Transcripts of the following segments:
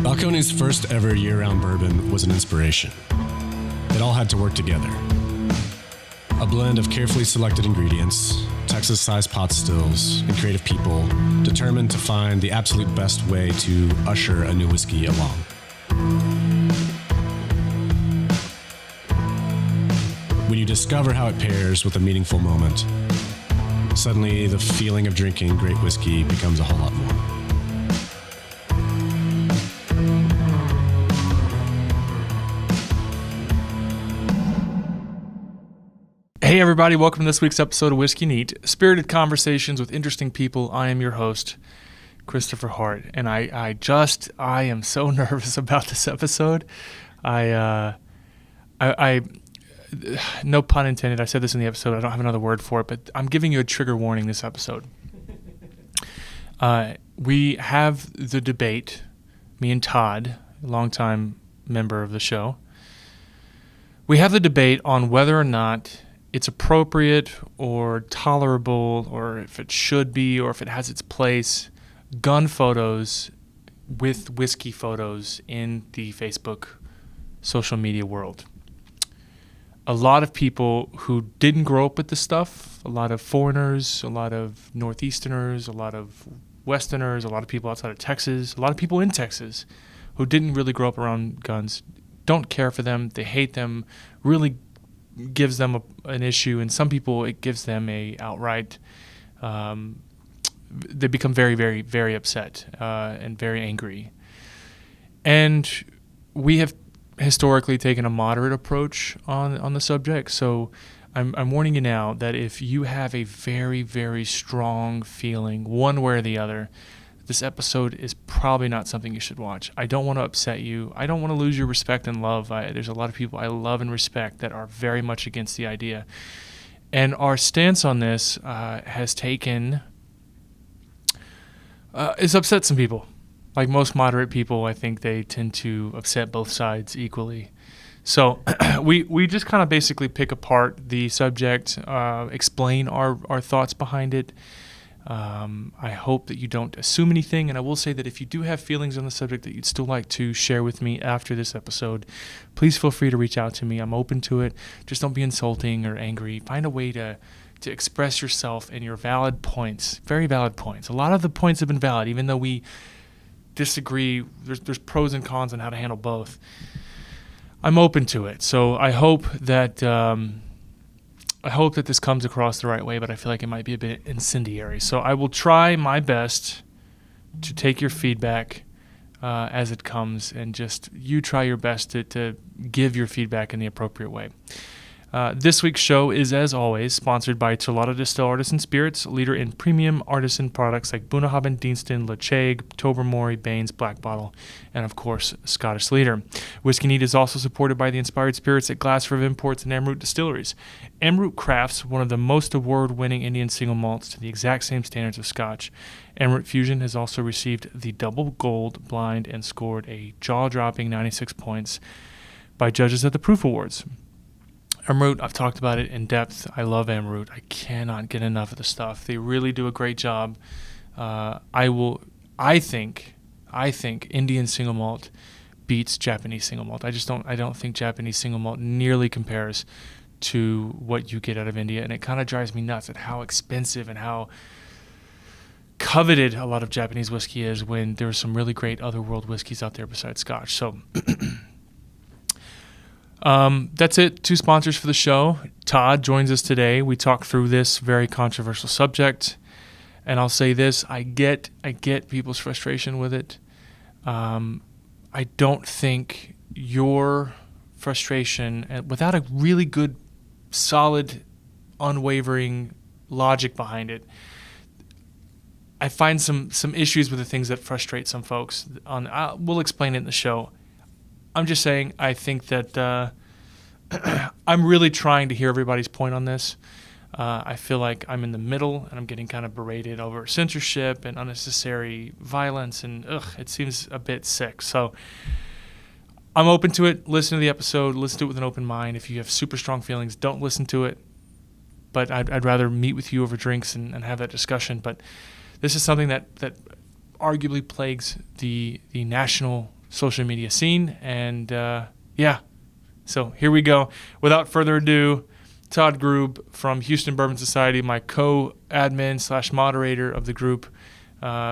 Balcones' first ever year-round bourbon was an inspiration. It all had to work together. A blend of carefully selected ingredients, Texas-sized pot stills, and creative people determined to find the absolute best way to usher a new whiskey along. When you discover how it pairs with a meaningful moment, suddenly the feeling of drinking great whiskey becomes a whole lot more. Hey everybody, welcome to this week's episode of Whiskey Neat, spirited conversations with interesting people. I am your host, Kristopher Hart, and I am so nervous about this episode. I no pun intended, I said this in the episode, I don't have another word for it, but I'm giving you a trigger warning this episode. We have the debate, me and Todd, a longtime member of the show, we have the debate on whether or not it's appropriate or tolerable, or if it should be, or if it has its place, gun photos with whiskey photos in the Facebook social media world. A lot of people who didn't grow up with this stuff, a lot of foreigners, a lot of Northeasterners, a lot of Westerners, a lot of people outside of Texas, a lot of people in Texas who didn't really grow up around guns, don't care for them, they hate them, really gives them an issue, and some people it gives them a outright they become very, very, very upset and very angry. And we have historically taken a moderate approach on the subject, so I'm warning you now that if you have a very, very strong feeling one way or the other, this episode is probably not something you should watch. I don't want to upset you. I don't want to lose your respect and love. There's a lot of people I love and respect that are very much against the idea. And our stance on this has it's upset some people. Like most moderate people, I think they tend to upset both sides equally. So we just kind of basically pick apart the subject, explain our thoughts behind it. I hope that you don't assume anything, and I will say that if you do have feelings on the subject that you'd still like to share with me after this episode, please feel free to reach out to me. I'm open to it. Just don't be insulting or angry. Find a way to express yourself and your valid points, very valid points. A lot of the points have been valid, even though we disagree. There's pros and cons on how to handle both. I'm open to it, so I hope that this comes across the right way, but I feel like it might be a bit incendiary. So I will try my best to take your feedback as it comes, and just you try your best to give your feedback in the appropriate way. This week's show is, as always, sponsored by Terlato Distell Artisan Spirits, leader in premium artisan products like Bunnahabhain, Deanston, Ledaig, Tobermory, Bains, Black Bottle, and, of course, Scottish Leader. Whiskey Neat is also supported by the inspired spirits at Glass River Imports and Amrut Distilleries. Amrut crafts one of the most award-winning Indian single malts to the exact same standards of Scotch. Amrut Fusion has also received the double gold blind and scored a jaw-dropping 96 points by judges at the Proof Awards. Amrut, I've talked about it in depth. I love Amrut. I cannot get enough of the stuff. They really do a great job. I think Indian single malt beats Japanese single malt. I don't think Japanese single malt nearly compares to what you get out of India, and it kind of drives me nuts at how expensive and how coveted a lot of Japanese whiskey is, when there's some really great other world whiskeys out there besides Scotch. So that's it. 2 sponsors for the show. Todd joins us today. We talk through this very controversial subject, and I'll say this: I get people's frustration with it. I don't think your frustration, without a really good, solid, unwavering logic behind it, I find some issues with the things that frustrate some folks. We'll explain it in the show. I'm just saying, I think that I'm really trying to hear everybody's point on this. I feel like I'm in the middle, and I'm getting kind of berated over censorship and unnecessary violence, and it seems a bit sick. So I'm open to it. Listen to the episode. Listen to it with an open mind. If you have super strong feelings, don't listen to it. But I'd rather meet with you over drinks and have that discussion. But this is something that arguably plagues the national social media scene. And so here we go. Without further ado, Todd Grube from Houston Bourbon Society, my co-admin / moderator of the group.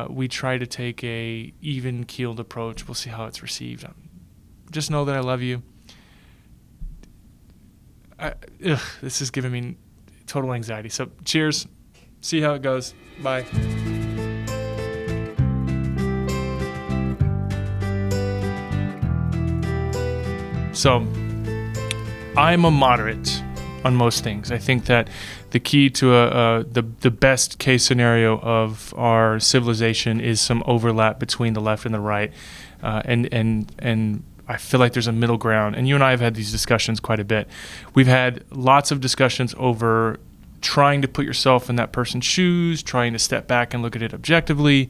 We try to take a even-keeled approach. We'll see how it's received. Just know that I love you. This is giving me total anxiety. So cheers. See how it goes. Bye. So I'm a moderate on most things. I think that the key to the best case scenario of our civilization is some overlap between the left and the right, and I feel like there's a middle ground. And you and I have had these discussions quite a bit. We've had lots of discussions over trying to put yourself in that person's shoes, trying to step back and look at it objectively.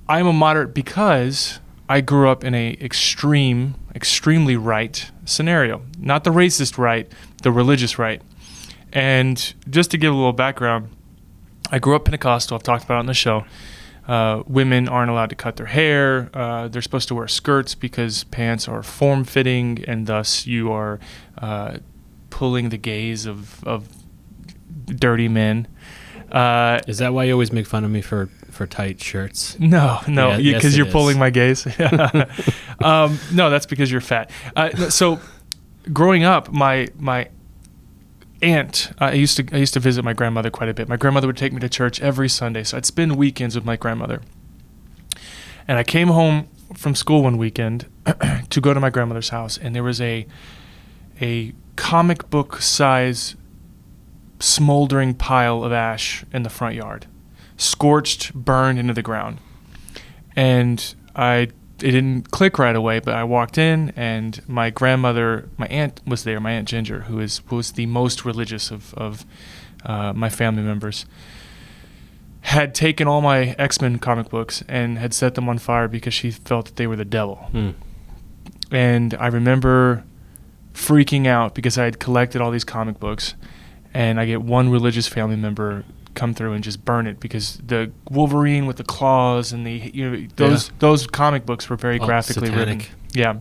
I'm a moderate because I grew up in a extremely right scenario. Not the racist right, the religious right. And just to give a little background, I grew up Pentecostal. I've talked about it on the show. Women aren't allowed to cut their hair. They're supposed to wear skirts because pants are form-fitting, and thus you are pulling the gaze of dirty men. Is that why you always make fun of me for tight shirts? No, because you're is. pulling my gaze. No, that's because you're fat. So, growing up, my aunt, I used to visit my grandmother quite a bit. My grandmother would take me to church every Sunday, so I'd spend weekends with my grandmother. And I came home from school one weekend to go to my grandmother's house, and there was a comic book size smoldering pile of ash in the front yard, scorched, burned into the ground. And it didn't click right away, but I walked in, and my aunt was there, my Aunt Ginger, who was the most religious of my family members, had taken all my X-Men comic books and had set them on fire because she felt that they were the devil. And I remember freaking out because I had collected all these comic books, and I get one religious family member come through and just burn it because the Wolverine with the claws and those comic books were very graphically written. Yeah.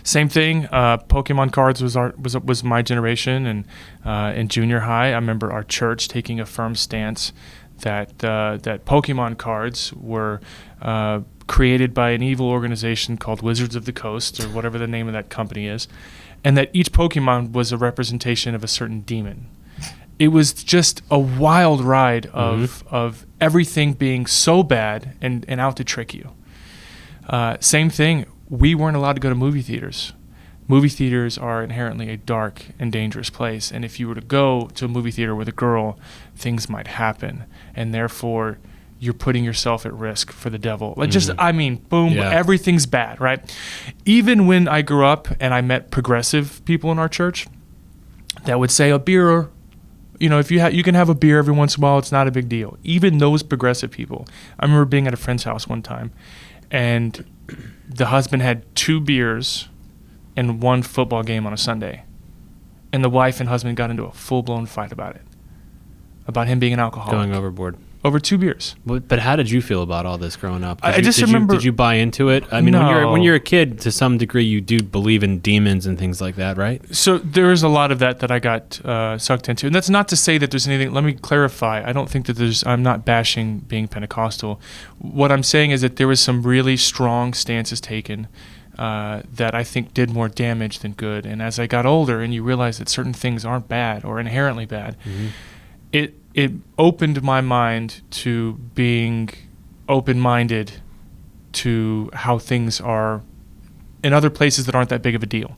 Same thing. Pokemon cards was my generation, and in junior high, I remember our church taking a firm stance that Pokemon cards were created by an evil organization called Wizards of the Coast, or whatever the name of that company is, and that each Pokemon was a representation of a certain demon. It was just a wild ride of everything being so bad and out to trick you. Same thing, we weren't allowed to go to movie theaters. Movie theaters are inherently a dark and dangerous place, and if you were to go to a movie theater with a girl, things might happen, and therefore you're putting yourself at risk for the devil. Boom, everything's bad, right? Even when I grew up and I met progressive people in our church that would say a beer, if you can have a beer every once in a while, it's not a big deal. Even those progressive people. I remember being at a friend's house one time, and the husband had 2 beers and 1 football game on a Sunday. And the wife and husband got into a full-blown fight about it. About him being an alcoholic. Going overboard. Over 2 beers. But how did you feel about all this growing up? Did you buy into it? I mean, no. when you're a kid, to some degree, you do believe in demons and things like that, right? So there's a lot of that I got sucked into. And that's not to say that there's anything, let me clarify. I don't think that I'm not bashing being Pentecostal. What I'm saying is that there was some really strong stances taken that I think did more damage than good. And as I got older and you realize that certain things aren't bad or inherently bad, it opened my mind to being open-minded to how things are in other places that aren't that big of a deal.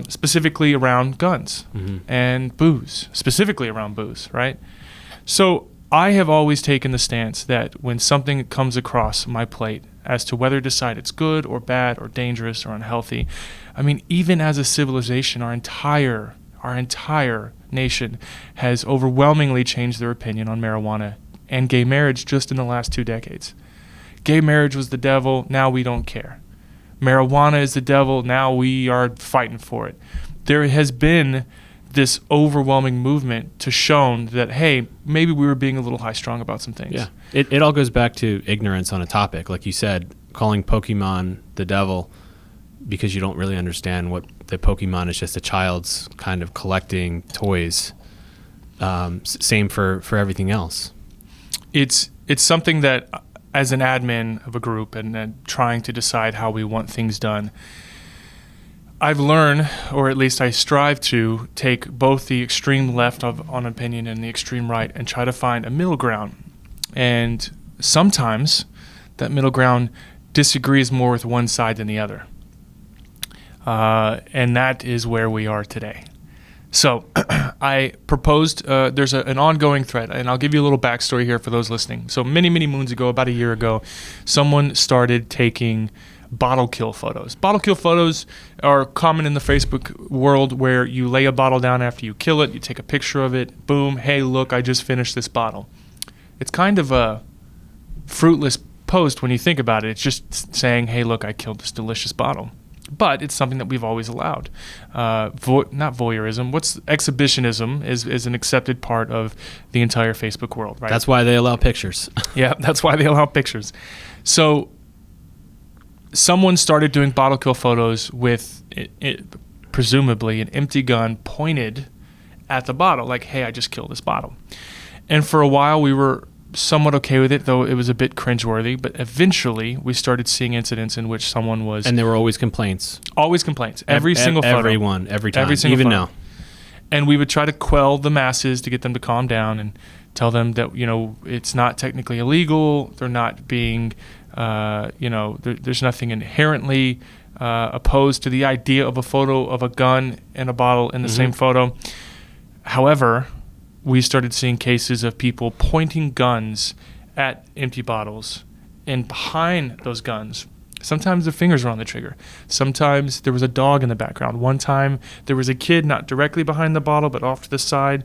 Specifically around guns and booze. Specifically around booze, right? So I have always taken the stance that when something comes across my plate as to whether to decide it's good or bad or dangerous or unhealthy, I mean, even as a civilization, our entire nation has overwhelmingly changed their opinion on marijuana and gay marriage just in the last 2 decades. Gay marriage was the devil, now we don't care. Marijuana is the devil, now we are fighting for it. There has been this overwhelming movement to shown that, hey, maybe we were being a little high-strung about some things. Yeah, it all goes back to ignorance on a topic. Like you said, calling Pokemon the devil because you don't really understand what the Pokemon is, just a child's kind of collecting toys. Same for everything else. It's something that, as an admin of a group and trying to decide how we want things done, I've learned, or at least I strive to, take both the extreme left on opinion and the extreme right and try to find a middle ground. And sometimes that middle ground disagrees more with one side than the other. And that is where we are today. So I proposed, there's an ongoing thread, and I'll give you a little backstory here for those listening. So many, many moons ago, about a year ago, someone started taking bottle kill photos. Bottle kill photos are common in the Facebook world, where you lay a bottle down after you kill it, you take a picture of it, boom, hey, look, I just finished this bottle. It's kind of a fruitless post when you think about it. It's just saying, hey, look, I killed this delicious bottle. But it's something that we've always allowed. Not voyeurism. Exhibitionism is an accepted part of the entire Facebook world, right? That's why they allow pictures. Yeah, that's why they allow pictures. So someone started doing bottle kill photos with presumably an empty gun pointed at the bottle, like, hey, I just killed this bottle. And for a while we were somewhat okay with it, though it was a bit cringeworthy. But eventually we started seeing incidents in which someone was... And there were always complaints. Always complaints. Every single photo. Every time. Every single even photo. now. And we would try to quell the masses to get them to calm down and tell them that, it's not technically illegal. They're not being, there's nothing inherently opposed to the idea of a photo of a gun and a bottle in the same photo. However, we started seeing cases of people pointing guns at empty bottles, and behind those guns, sometimes their fingers were on the trigger. Sometimes there was a dog in the background. One time there was a kid not directly behind the bottle, but off to the side.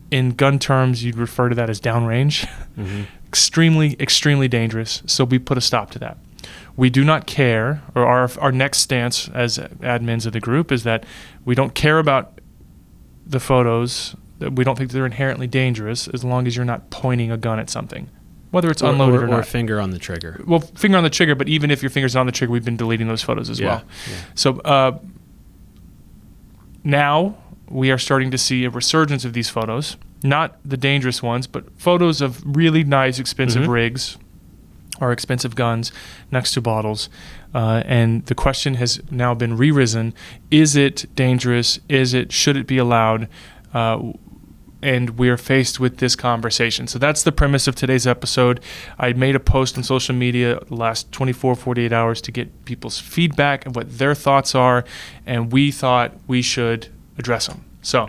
In gun terms, you'd refer to that as downrange. Extremely, extremely dangerous. So we put a stop to that. We do not care, or our next stance as admins of the group is that we don't care about the photos. We don't think they're inherently dangerous as long as you're not pointing a gun at something, whether it's unloaded or not. Or finger on the trigger. Well, finger on the trigger, but even if your finger's on the trigger, we've been deleting those photos as well. Yeah. So now we are starting to see a resurgence of these photos, not the dangerous ones, but photos of really nice, expensive rigs or expensive guns next to bottles. And the question has now been re-risen. Is it dangerous? Should it be allowed? And we are faced with this conversation. So that's the premise of today's episode. I made a post on social media the last 24, 48 hours to get people's feedback and what their thoughts are, and we thought we should address them. So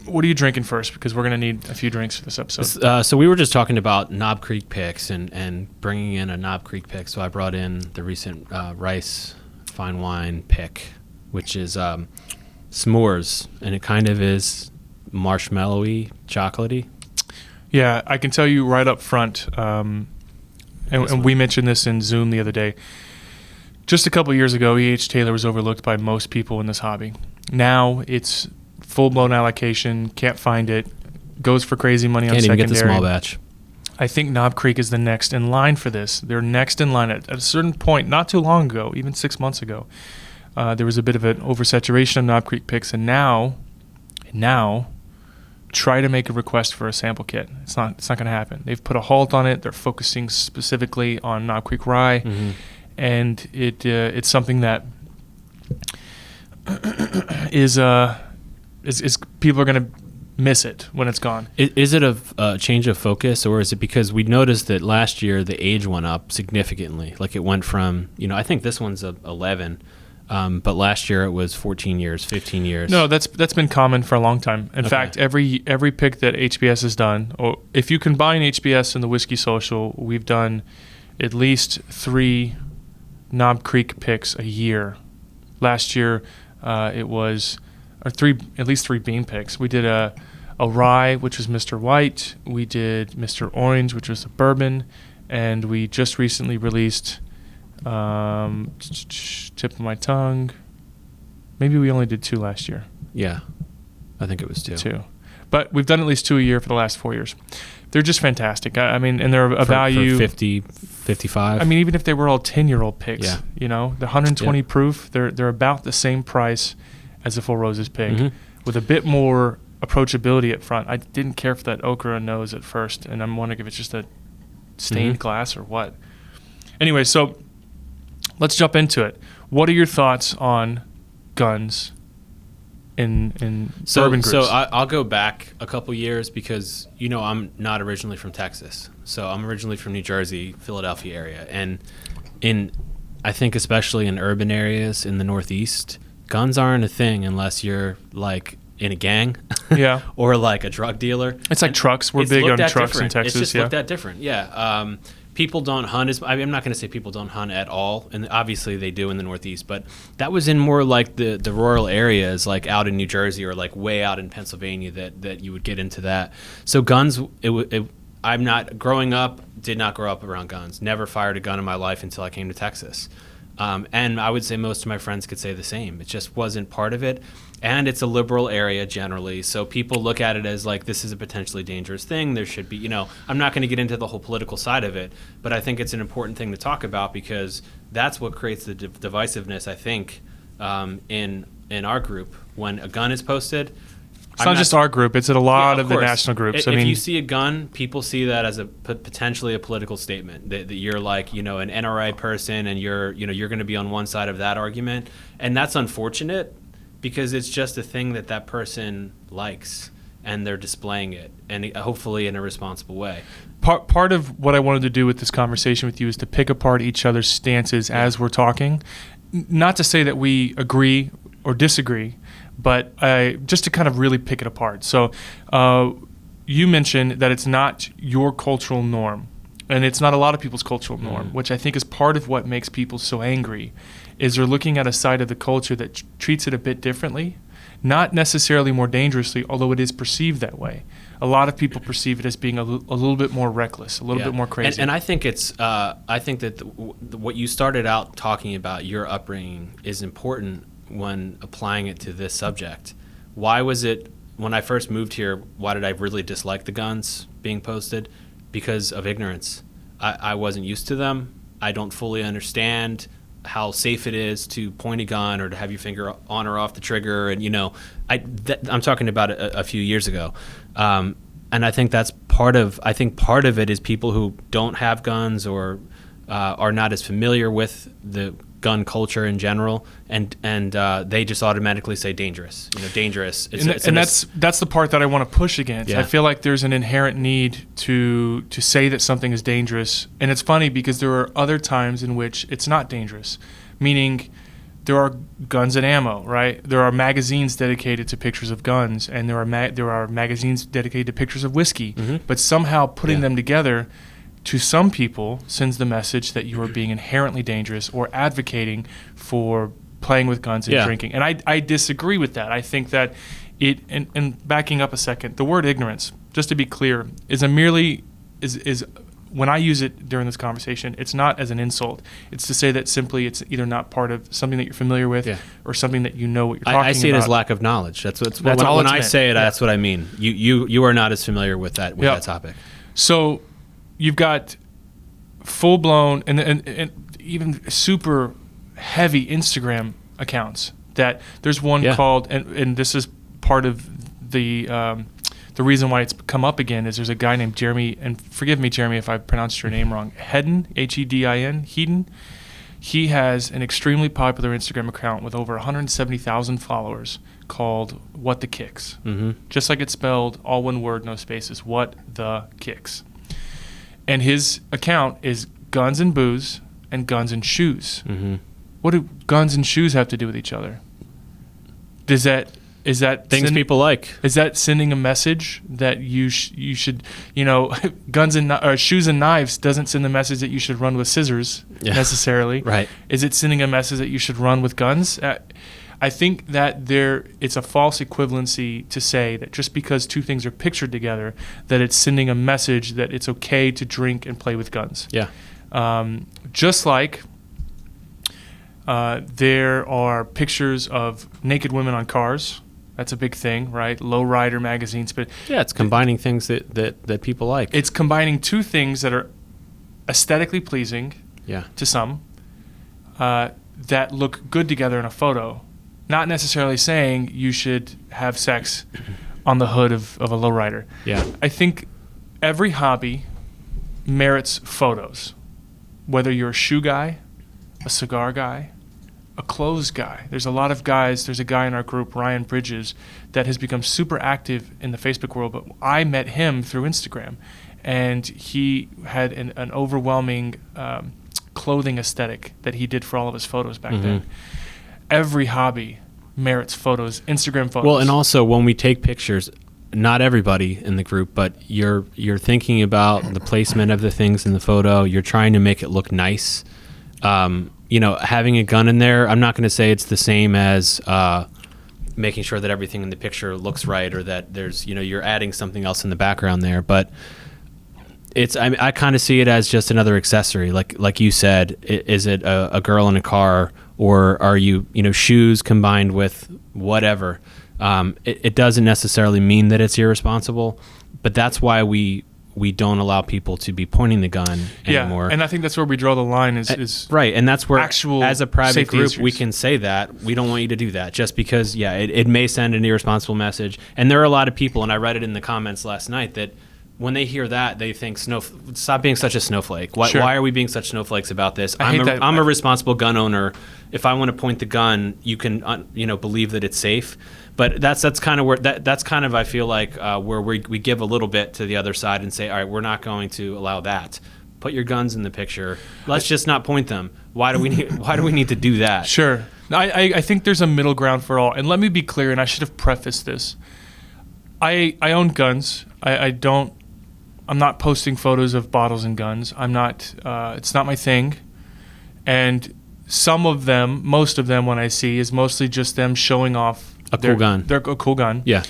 what are you drinking first? Because we're going to need a few drinks for this episode. So we were just talking about Knob Creek picks and bringing in a Knob Creek pick. So I brought in the recent Rice Fine Wine pick, which is s'mores, and it kind of is marshmallowy, chocolatey. Yeah, I can tell you right up front, and we mentioned this in Zoom the other day. Just a couple years ago, E.H. Taylor was overlooked by most people in this hobby. Now it's full-blown allocation, can't find it, goes for crazy money on secondary. Can't even get the small batch. I think Knob Creek is the next in line for this. They're next in line. At a certain point, not too long ago, even 6 months ago, there was a bit of an oversaturation of Knob Creek picks, and now, try to make a request for a sample kit. It's not going to happen. They've put a halt on it. They're focusing specifically on Knob Creek Rye, and it's something that is people are going to miss it when it's gone. Is it a change of focus, or is it because we noticed that last year the age went up significantly? Like it went from, I think this one's 11. But last year it was 14 years, 15 years. No, that's been common for a long time. In fact, every pick that HBS has done, or if you combine HBS and the Whiskey Social, we've done at least 3 Knob Creek picks a year. Last year it was at least 3 bean picks. We did a rye, which was Mr. White. We did Mr. Orange, which was a bourbon, and we just recently released. Tip of my tongue. Maybe we only did 2 last year. Yeah, I think it was 2. But we've done at least 2 a year for the last 4 years. They're just fantastic. I mean, and they're a value for $50, 55. I mean, even if they were all 10-year-old picks, Yeah. you know, the 120 proof, they're about the same price as a Four Roses pig, with a bit more approachability up front. I didn't care for that okra nose at first, and I'm wondering if it's just a stained glass or what. Anyway, so let's jump into it. What are your thoughts on guns in bourbon groups? So I'll go back a couple years because, you know, I'm not originally from Texas. So I'm originally from New Jersey, Philadelphia area. And I think especially in urban areas in the Northeast, guns aren't a thing unless you're like in a gang or like a drug dealer. It's like trucks. We're big on trucks in Texas. It's just looked at different. Yeah. People don't hunt I'm not going to say people don't hunt at all, and obviously they do in the Northeast, but that was in more like the rural areas, like out in New Jersey or like way out in Pennsylvania that you would get into that. So guns, I'm not growing up, did not grow up around guns. Never fired a gun in my life until I came to Texas. And I would say most of my friends could say the same. It just wasn't part of it. And it's a liberal area generally, so people look at it as like this is a potentially dangerous thing. There should be, you know, I'm not going to get into the whole political side of it, but I think it's an important thing to talk about because that's what creates the divisiveness, I think, in our group. When a gun is posted, it's not just our group; it's at a lot of the national groups. If you see a gun, people see that as a potentially a political statement. That you're like, you know, an NRA person, and you're going to be on one side of that argument, and that's unfortunate. Because it's just a thing that person likes, and they're displaying it, and hopefully in a responsible way. Part of what I wanted to do with this conversation with you is to pick apart each other's stances as we're talking. Not to say that we agree or disagree, but just to kind of really pick it apart. So you mentioned that it's not your cultural norm, and it's not a lot of people's cultural norm, which I think is part of what makes people so angry. Is they're looking at a side of the culture that treats it a bit differently, not necessarily more dangerously, although it is perceived that way. A lot of people perceive it as being a little bit more reckless, a little bit more crazy. And I think I think that what you started out talking about, your upbringing, is important when applying it to this subject. Why was it, when I first moved here, why did I really dislike the guns being posted? Because of ignorance. I wasn't used to them. I don't fully understand how safe it is to point a gun or to have your finger on or off the trigger, and I'm talking about a few years ago, and I think that's part of it is people who don't have guns or are not as familiar with the gun culture in general, and they just automatically say dangerous. Dangerous. That's the part that I want to push against. Yeah. I feel like there's an inherent need to say that something is dangerous, and it's funny because there are other times in which it's not dangerous, meaning there are guns and ammo, right? There are magazines dedicated to pictures of guns, and there are magazines dedicated to pictures of whiskey, but somehow putting them together to some people sends the message that you are being inherently dangerous or advocating for playing with guns and drinking. And I disagree with that. I think that and backing up a second, the word ignorance, just to be clear, is when I use it during this conversation, it's not as an insult. It's to say that simply it's either not part of something that you're familiar with or something that you know what you're talking about. I see it as lack of knowledge. That's when I say it, that's what I mean. You are not as familiar with that topic. So you've got full-blown and even super heavy Instagram accounts that there's one called, and this is part of the reason why it's come up again is there's a guy named Jeremy, and forgive me, Jeremy, if I pronounced your name wrong, Hedin, Hedin. He has an extremely popular Instagram account with over 170,000 followers called What the Kicks. Just like it's spelled, all one word, no spaces, What the Kicks. And his account is guns and booze and guns and shoes. What do guns and shoes have to do with each other? Is that things people like? Is that sending a message that you should, guns and shoes and knives doesn't send the message that you should run with scissors necessarily? Right. Is it sending a message that you should run with guns? I think that it's a false equivalency to say that just because two things are pictured together, that it's sending a message that it's okay to drink and play with guns. Yeah. Just like there are pictures of naked women on cars. That's a big thing, right? Lowrider magazines. But it's combining things that people like. It's combining two things that are aesthetically pleasing Yeah. to some, that look good together in a photo. Not necessarily saying you should have sex on the hood of a lowrider. Yeah. I think every hobby merits photos, whether you're a shoe guy, a cigar guy, a clothes guy. There's a lot of guys. There's a guy in our group, Ryan Bridges, that has become super active in the Facebook world, but I met him through Instagram, and he had an overwhelming clothing aesthetic that he did for all of his photos back then. Every hobby merits photos, Instagram photos. Well, and also when we take pictures, not everybody in the group, but you're thinking about the placement of the things in the photo. You're trying to make it look nice. Having a gun in there, I'm not going to say it's the same as making sure that everything in the picture looks right, or that there's, you're adding something else in the background there. But I kind of see it as just another accessory. Like you said, is it a girl in a car, or are you, shoes combined with whatever? It doesn't necessarily mean that it's irresponsible, but that's why we don't allow people to be pointing the gun anymore. And I think that's where we draw the line is right. And that's where actual as a private group, issues. we can say that we don't want you to do that, just because, it may send an irresponsible message. And there are a lot of people, and I read it in the comments last night, that when they hear that, they think, stop being such a snowflake. Why are we being such snowflakes about this? I'm a responsible gun owner. If I want to point the gun, you can, believe that it's safe. But that's kind of where that's kind of, I feel like, where we give a little bit to the other side and say, all right, we're not going to allow that. Put your guns in the picture. Let's just not point them. Why do we need to do that? Sure. I think there's a middle ground for all. And let me be clear, and I should have prefaced this. I own guns. I'm not posting photos of bottles and guns. I'm not. It's not my thing. And most of them, when I see, is mostly just them showing off cool gun. They're a cool gun. Yeah.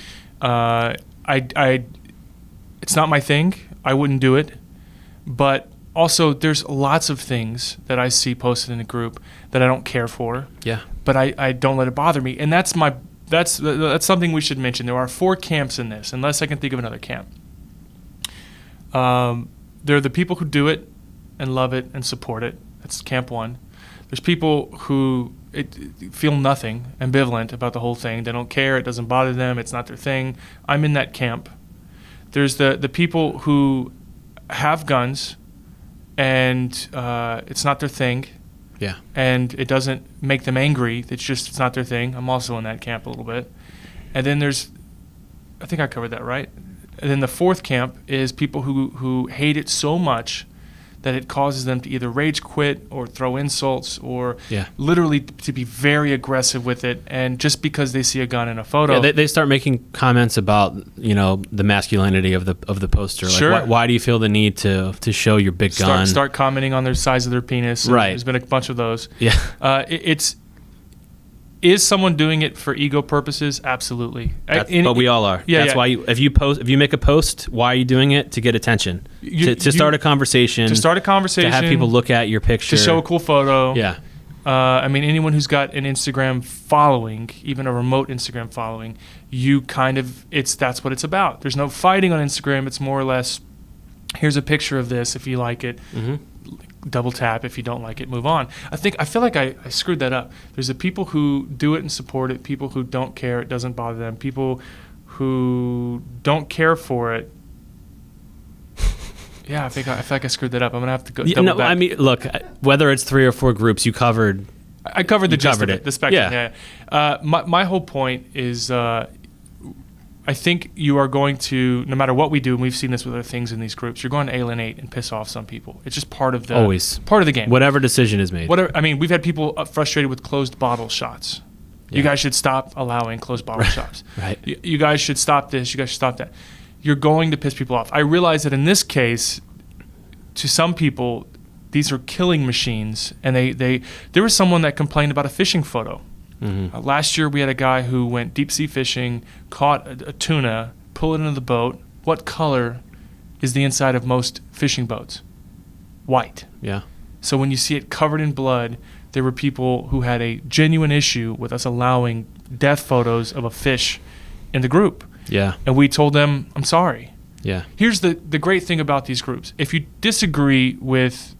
It's not my thing. I wouldn't do it. But also, there's lots of things that I see posted in the group that I don't care for. Yeah. But I don't let it bother me, and that's something we should mention. There are 4 camps in this, unless I can think of another camp. There are the people who do it and love it and support it. That's camp 1. There's people who feel nothing, ambivalent about the whole thing. They don't care. It doesn't bother them. It's not their thing. I'm in that camp. There's the people who have guns and it's not their thing. Yeah. And it doesn't make them angry. It's not their thing. I'm also in that camp a little bit. And then I think I covered that, right? And then the 4th camp is people who hate it so much that it causes them to either rage quit or throw insults or literally to be very aggressive with it. And just because they see a gun in a photo, they start making comments about the masculinity of the poster. Sure. Like, why do you feel the need to show your big gun? Start commenting on their size of their penis. Right. There's been a bunch of those. Yeah. Is someone doing it for ego purposes? Absolutely. But we all are. Yeah, That's why if you make a post, why are you doing it? To get attention, to start a conversation, to have people look at your picture, to show a cool photo. Yeah. Anyone who's got an Instagram following, even a remote Instagram following, that's what it's about. There's no fighting on Instagram. It's more or less, here's a picture of this if you like it. Mm-hmm. Double tap. If you don't like it, move on. I feel like I screwed that up. There's the people who do it and support it, people who don't care, it doesn't bother them, people who don't care for it. Yeah, I feel like I screwed that up. I'm gonna have to go double back. I mean, look, whether it's 3 or 4 groups, I covered the gist of it, the spectrum. Yeah. My whole point is, I think you are going to, no matter what we do, and we've seen this with other things in these groups, you're going to alienate and piss off some people. It's just part of the game. Whatever decision is made. We've had people frustrated with closed bottle shots. Yeah. You guys should stop allowing closed bottle shots. Right. You guys should stop this. You guys should stop that. You're going to piss people off. I realize that in this case, to some people, these are killing machines. And there was someone that complained about a fishing photo. Mm-hmm. Last year we had a guy who went deep sea fishing, caught a tuna, pulled it into the boat. What color is the inside of most fishing boats? White. Yeah. So when you see it covered in blood, there were people who had a genuine issue with us allowing death photos of a fish in the group. Yeah. And we told them, I'm sorry. Yeah. Here's the great thing about these groups. If you disagree with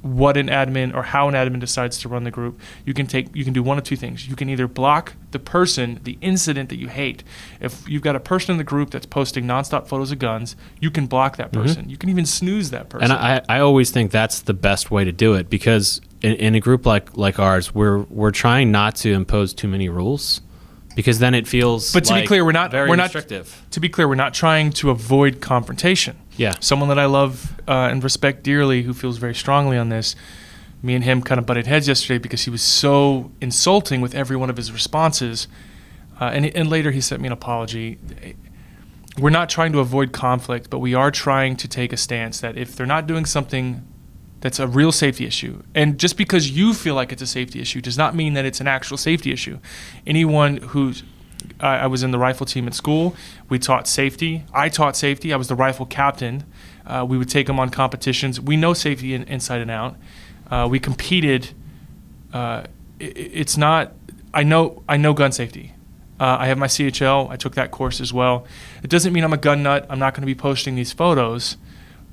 what an admin or how an admin decides to run the group, you can do one of two things. You can either block the person, the incident that you hate. If you've got a person in the group that's posting nonstop photos of guns, you can block that person. You can even snooze that person. And I always think that's the best way to do it, because in a group like ours, we're trying not to impose too many rules, because then it feels But to be clear, we're not restrictive. To be clear, we're not trying to avoid confrontation. Yeah. Someone that I love and respect dearly, who feels very strongly on this, me and him kind of butted heads yesterday because he was so insulting with every one of his responses. And later he sent me an apology. We're not trying to avoid conflict, but we are trying to take a stance that if they're not doing something that's a real safety issue, and just because you feel like it's a safety issue does not mean that it's an actual safety issue. Anyone who's I was in the rifle team at school. We taught safety. I taught safety. I was the rifle captain. We would take them on competitions. We know safety inside and out. We competed. It's not. I know gun safety. I have my CHL. I took that course as well. It doesn't mean I'm a gun nut. I'm not going to be posting these photos,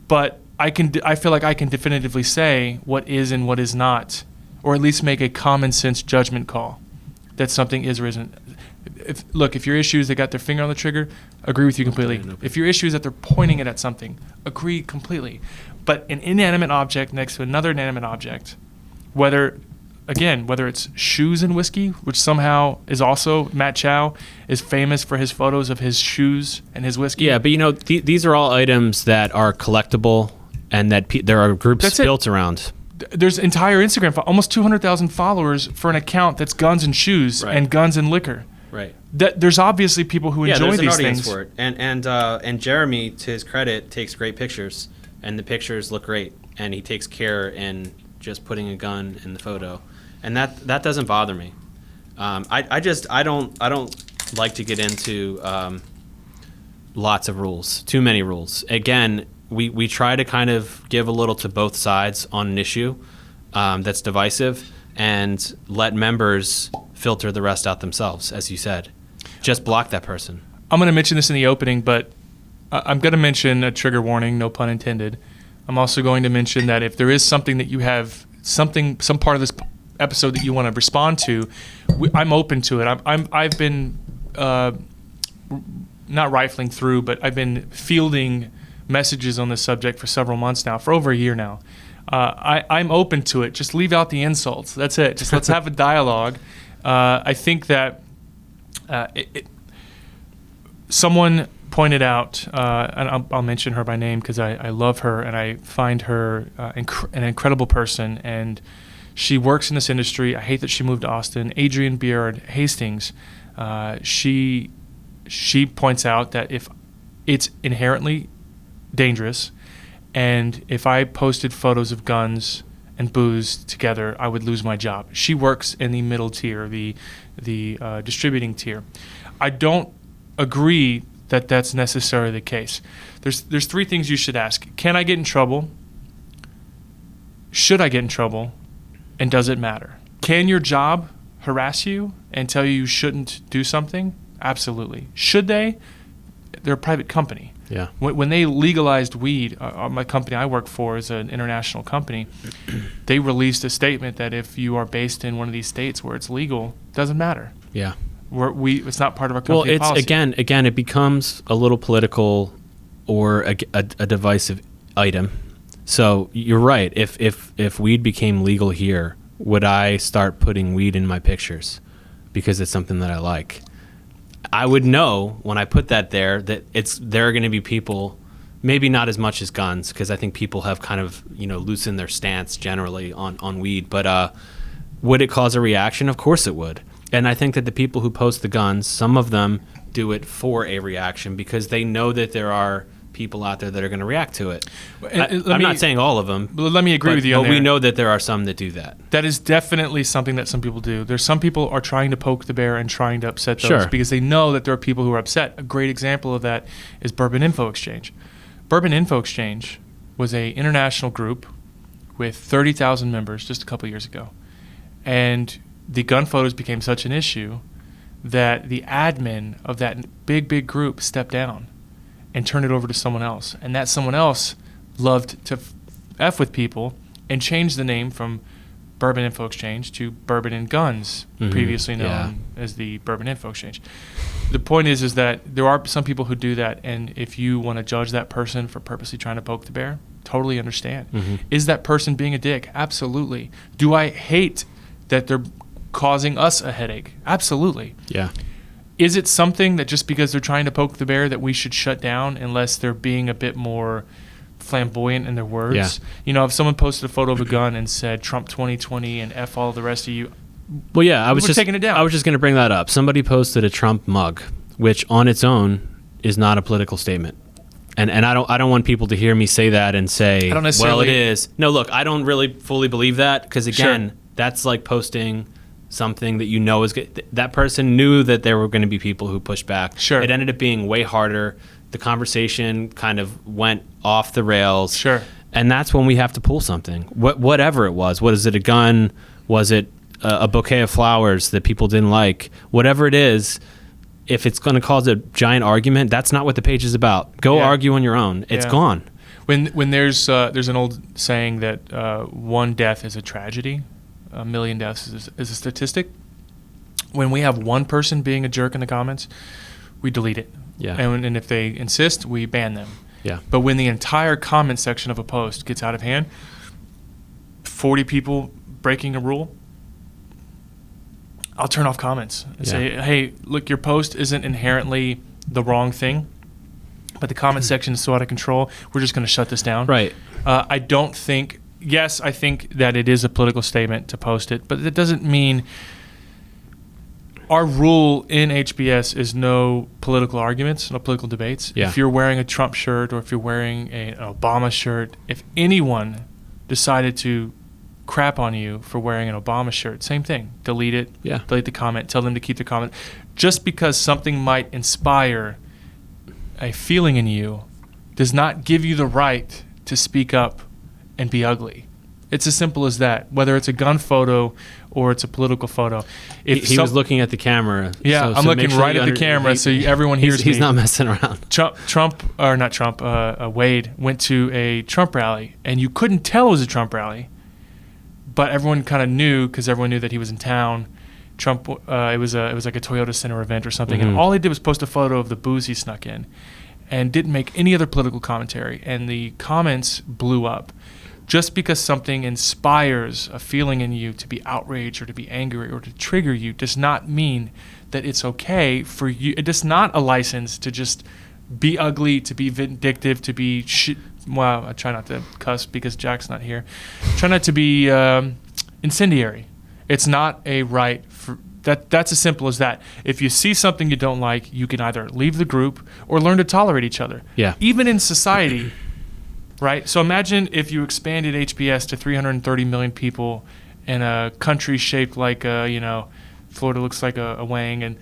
but I feel like I can definitively say what is and what is not, or at least make a common sense judgment call that something is or isn't. If your issue is they got their finger on the trigger, agree with you completely. If your issue is that they're pointing it at something, agree completely. But an inanimate object next to another inanimate object, whether it's shoes and whiskey, which somehow is also, Matt Chow is famous for his photos of his shoes and his whiskey. Yeah, but these are all items that are collectible and that there are groups built around. There's entire Instagram, almost 200,000 followers for an account that's guns and shoes and guns and liquor. Right. There's obviously people who enjoy these things. For it. And Jeremy, to his credit, takes great pictures, and the pictures look great, and he takes care in just putting a gun in the photo, and that doesn't bother me. I don't like to get into lots of rules, too many rules. Again, we try to kind of give a little to both sides on an issue that's divisive, and let members filter the rest out themselves, as you said. Just block that person. I'm going to mention this in the opening, but I'm going to mention a trigger warning, no pun intended. I'm also going to mention that if there is something that you have, some part of this episode that you want to respond to, I'm open to it. I've been not rifling through, but I've been fielding messages on this subject for several months now, for over a year now. I'm open to it. Just leave out the insults. That's it. Just let's have a dialogue. I think that someone pointed out, and I'll mention her by name because I love her and I find her an incredible person, and she works in this industry. I hate that she moved to Austin. Adrienne Beard, Hastings. She points out that if it's inherently dangerous, and if I posted photos of guns and booze together, I would lose my job. She works in the middle tier, the distributing tier. I don't agree that that's necessarily the case. There's three things you should ask. Can I get in trouble? Should I get in trouble? And does it matter? Can your job harass you and tell you shouldn't do something? Absolutely. Should they? They're a private company. Yeah. When they legalized weed, my company I work for is an international company. They released a statement that if you are based in one of these states where it's legal, it doesn't matter. Yeah. It's not part of our company policy. Again, it becomes a little political or a divisive item. So you're right. If weed became legal here, would I start putting weed in my pictures because it's something that I like? I would know when I put that there that there are going to be people, maybe not as much as guns, because I think people have kind of loosened their stance generally on weed. But would it cause a reaction? Of course it would. And I think that the people who post the guns, some of them do it for a reaction because they know that there are people out there that are going to react to it. I'm not saying all of them. But let me agree with you on that. But we know that there are some that do that. That is definitely something that some people do. There's some people are trying to poke the bear and trying to upset those because they know that there are people who are upset. A great example of that is Bourbon Info Exchange. Bourbon Info Exchange was an international group with 30,000 members just a couple years ago. And the gun photos became such an issue that the admin of that big group stepped down. and turn it over to someone else. And that someone else loved to F with people and change the name from Bourbon Info Exchange to Bourbon and Guns, previously known as the Bourbon Info Exchange. The point is that there are some people who do that, and if you want to judge that person for purposely trying to poke the bear, totally understand. Is that person being a dick? Absolutely. Do I hate that they're causing us a headache? Absolutely. Yeah. Is it something that just because they're trying to poke the bear that we should shut down unless they're being a bit more flamboyant in their words? Yeah. You know, if someone posted a photo of a gun and said Trump 2020 and F all the rest of you, well, yeah, I was just taking it down. I was just going to bring that up. Somebody posted a Trump mug, which on its own is not a political statement. And I don't want people to hear me say that and say, well, it is. No, look, I don't really fully believe that because, again, that's like posting something that you know is good. That person knew that there were going to be people who pushed back. Sure. It ended up being way harder. The conversation kind of went off the rails. Sure. And that's when we have to pull something. Whatever it was. Was it a gun? Was it a bouquet of flowers that people didn't like? Whatever it is, if it's going to cause a giant argument, that's not what the page is about. Go argue on your own. It's gone. When there's an old saying that one death is a tragedy, a million deaths is a statistic. When we have one person being a jerk in the comments, we delete it. Yeah. And if they insist, we ban them. Yeah. But when the entire comment section of a post gets out of hand, 40 people breaking a rule, I'll turn off comments and say, hey, look, your post isn't inherently the wrong thing, but the comment section is so out of control, we're just going to shut this down. Right. I don't think, yes, I think that it is a political statement to post it, but that doesn't mean our rule in HBS is no political arguments, no political debates. Yeah. If you're wearing a Trump shirt or if you're wearing an Obama shirt, if anyone decided to crap on you for wearing an Obama shirt, same thing. Delete it. Yeah. Delete the comment. Tell them to keep the comment. Just because something might inspire a feeling in you does not give you the right to speak up and be ugly. It's as simple as that, whether it's a gun photo or it's a political photo. If he was looking at the camera. Yeah, I'm looking right at the camera so everyone hears me. He's not messing around. Wade went to a Trump rally, and you couldn't tell it was a Trump rally, but everyone kind of knew because everyone knew that he was in town. Trump, it was like a Toyota Center event or something, and all he did was post a photo of the booze he snuck in and didn't make any other political commentary, and the comments blew up. Just because something inspires a feeling in you to be outraged or to be angry or to trigger you does not mean that it's okay for you. It is not a license to just be ugly, to be vindictive, to be well, I try not to cuss because Jack's not here. Try not to be incendiary. It's not a right for that. That's as simple as that. If you see something you don't like, you can either leave the group or learn to tolerate each other. Yeah. Even in society. Right? So imagine if you expanded HBS to 330 million people in a country shaped like, Florida looks like a wang. And,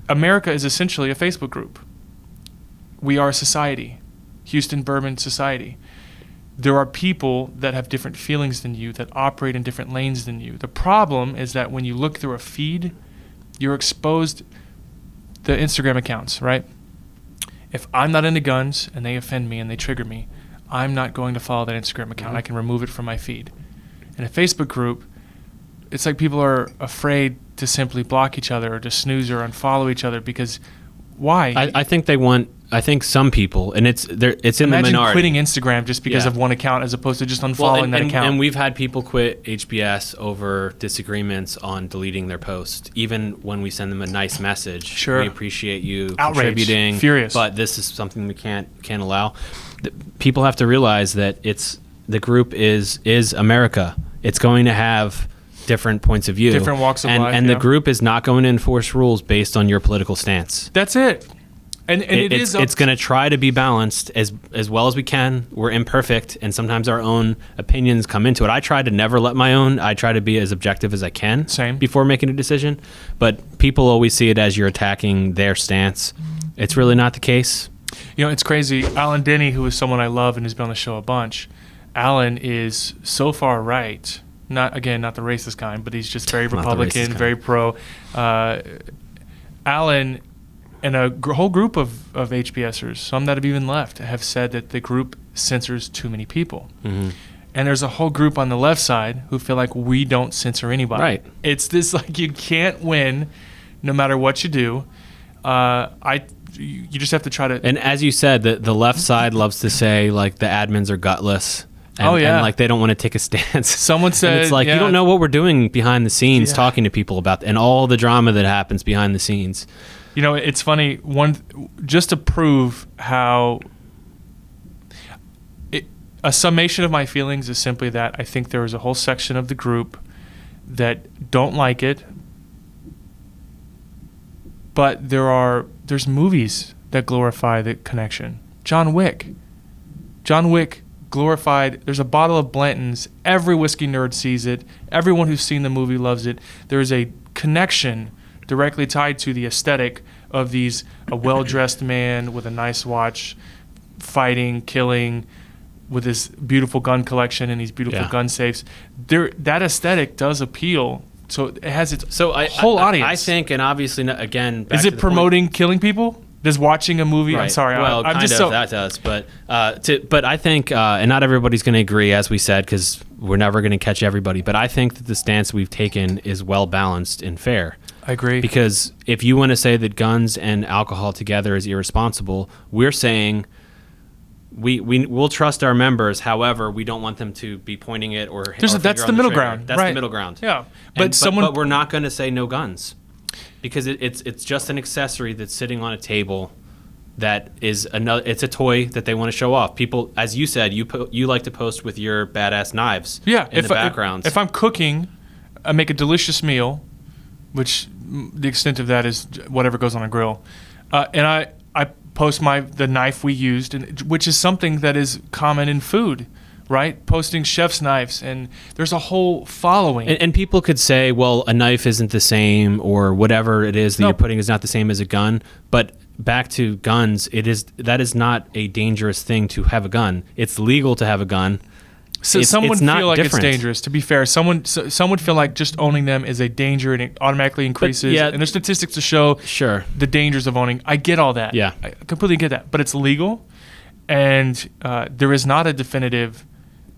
America is essentially a Facebook group. We are a society, Houston Bourbon Society. There are people that have different feelings than you, that operate in different lanes than you. The problem is that when you look through a feed, you're exposed the Instagram accounts, right? If I'm not into guns and they offend me and they trigger me, I'm not going to follow that Instagram account. I can remove it from my feed. In a Facebook group, it's like people are afraid to simply block each other or to snooze or unfollow each other because why? I think some people, and it's in the minority. Imagine quitting Instagram just because of one account as opposed to just unfollowing that account. And we've had people quit HBS over disagreements on deleting their post. Even when we send them a nice message, sure, we appreciate you contributing, furious, but this is something we can't allow. People have to realize that the group is America. It's going to have different points of view, different walks of life, and the group is not going to enforce rules based on your political stance. That's it. And it's going to try to be balanced as well as we can. We're imperfect, and sometimes our own opinions come into it. I try to never let my own. I try to be as objective as I can before making a decision. But people always see it as you're attacking their stance. It's really not the case. It's crazy. Alan Denny, who is someone I love and has been on the show a bunch, Alan is so far right. Not the racist kind, but he's just very Republican, very pro. Alan And a whole group of HBSers, some that have even left, have said that the group censors too many people. Mm-hmm. And there's a whole group on the left side who feel like we don't censor anybody. Right. It's this like you can't win no matter what you do. You just have to try to. And as you said, the left side loves to say like the admins are gutless. And, Oh, yeah. and like they don't want to take a stance. Someone said, and it's like yeah. you don't know what we're doing behind the scenes, Yeah. talking to people about and all the drama that happens behind the scenes. You know, it's funny. Just to prove how a summation of my feelings is simply that I think there is a whole section of the group that don't like it, but there's movies that glorify the connection. John Wick glorified. There's a bottle of Blanton's. Every whiskey nerd sees it. Everyone who's seen the movie loves it. There is a connection directly tied to the aesthetic of a well-dressed man with a nice watch, fighting, killing, with his beautiful gun collection and these beautiful gun safes. That aesthetic does appeal. So it has its whole audience. I think, and obviously, again, is it promoting killing people? Does watching a movie? Right. I'm sorry. Well, I'm kind just of so that does, but I think, and not everybody's going to agree, as we said, because we're never going to catch everybody. But I think that the stance we've taken is well balanced and fair. I agree. Because if you want to say that guns and alcohol together is irresponsible, we're saying we'll trust our members. However, we don't want them to be pointing it or that's the middle ground. That's the middle ground. Yeah, But we're not going to say no guns, because it's just an accessory that's sitting on a table. That is it's a toy that they want to show off. People, as you said, you like to post with your badass knives. Yeah, in the backgrounds. If I'm cooking, I make a delicious meal, which the extent of that is whatever goes on a grill, and I post the knife we used, which is something that is common in food, right? Posting chef's knives, and there's a whole following. And people could say, well, a knife isn't the same, or whatever it is that you're putting is not the same as a gun. But back to guns, that is not a dangerous thing to have a gun. It's legal to have a gun. So some would not feel like different. it's dangerous. To be fair, some would feel like just owning them is a danger and it automatically increases. And there's statistics to show the dangers of owning. I get all that. Yeah, I completely get that. But it's legal, and there is not a definitive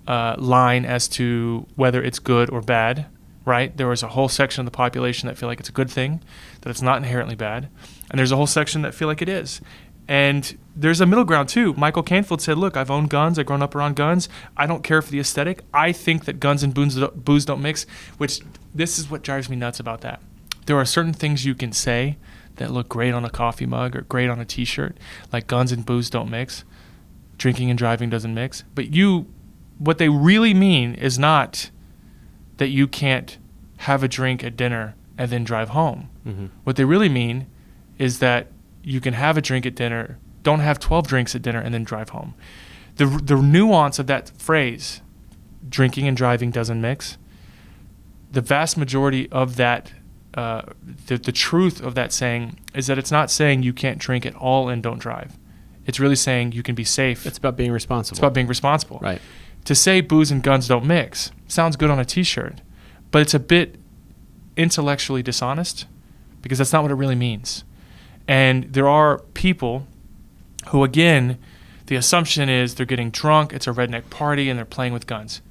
line as to whether it's good or bad. Right? There is a whole section of the population that feel like it's a good thing, that it's not inherently bad, and there's a whole section that feel like it is. And there's a middle ground too. Michael Canfield said, look, I've owned guns. I've grown up around guns. I don't care for the aesthetic. I think that guns and booze don't mix, which this is what drives me nuts about that. There are certain things you can say that look great on a coffee mug or great on a T-shirt, like guns and booze don't mix. Drinking and driving doesn't mix. But what they really mean is not that you can't have a drink at dinner and then drive home. Mm-hmm. What they really mean is that you can have a drink at dinner, don't have 12 drinks at dinner, and then drive home. The nuance of that phrase, drinking and driving doesn't mix, the vast majority of that, the truth of that saying is that it's not saying you can't drink at all and don't drive. It's really saying you can be safe. It's about being responsible. It's about being responsible. Right. To say booze and guns don't mix sounds good on a T-shirt, but it's a bit intellectually dishonest because that's not what it really means. And there are people who, again, the assumption is they're getting drunk, it's a redneck party, and they're playing with guns.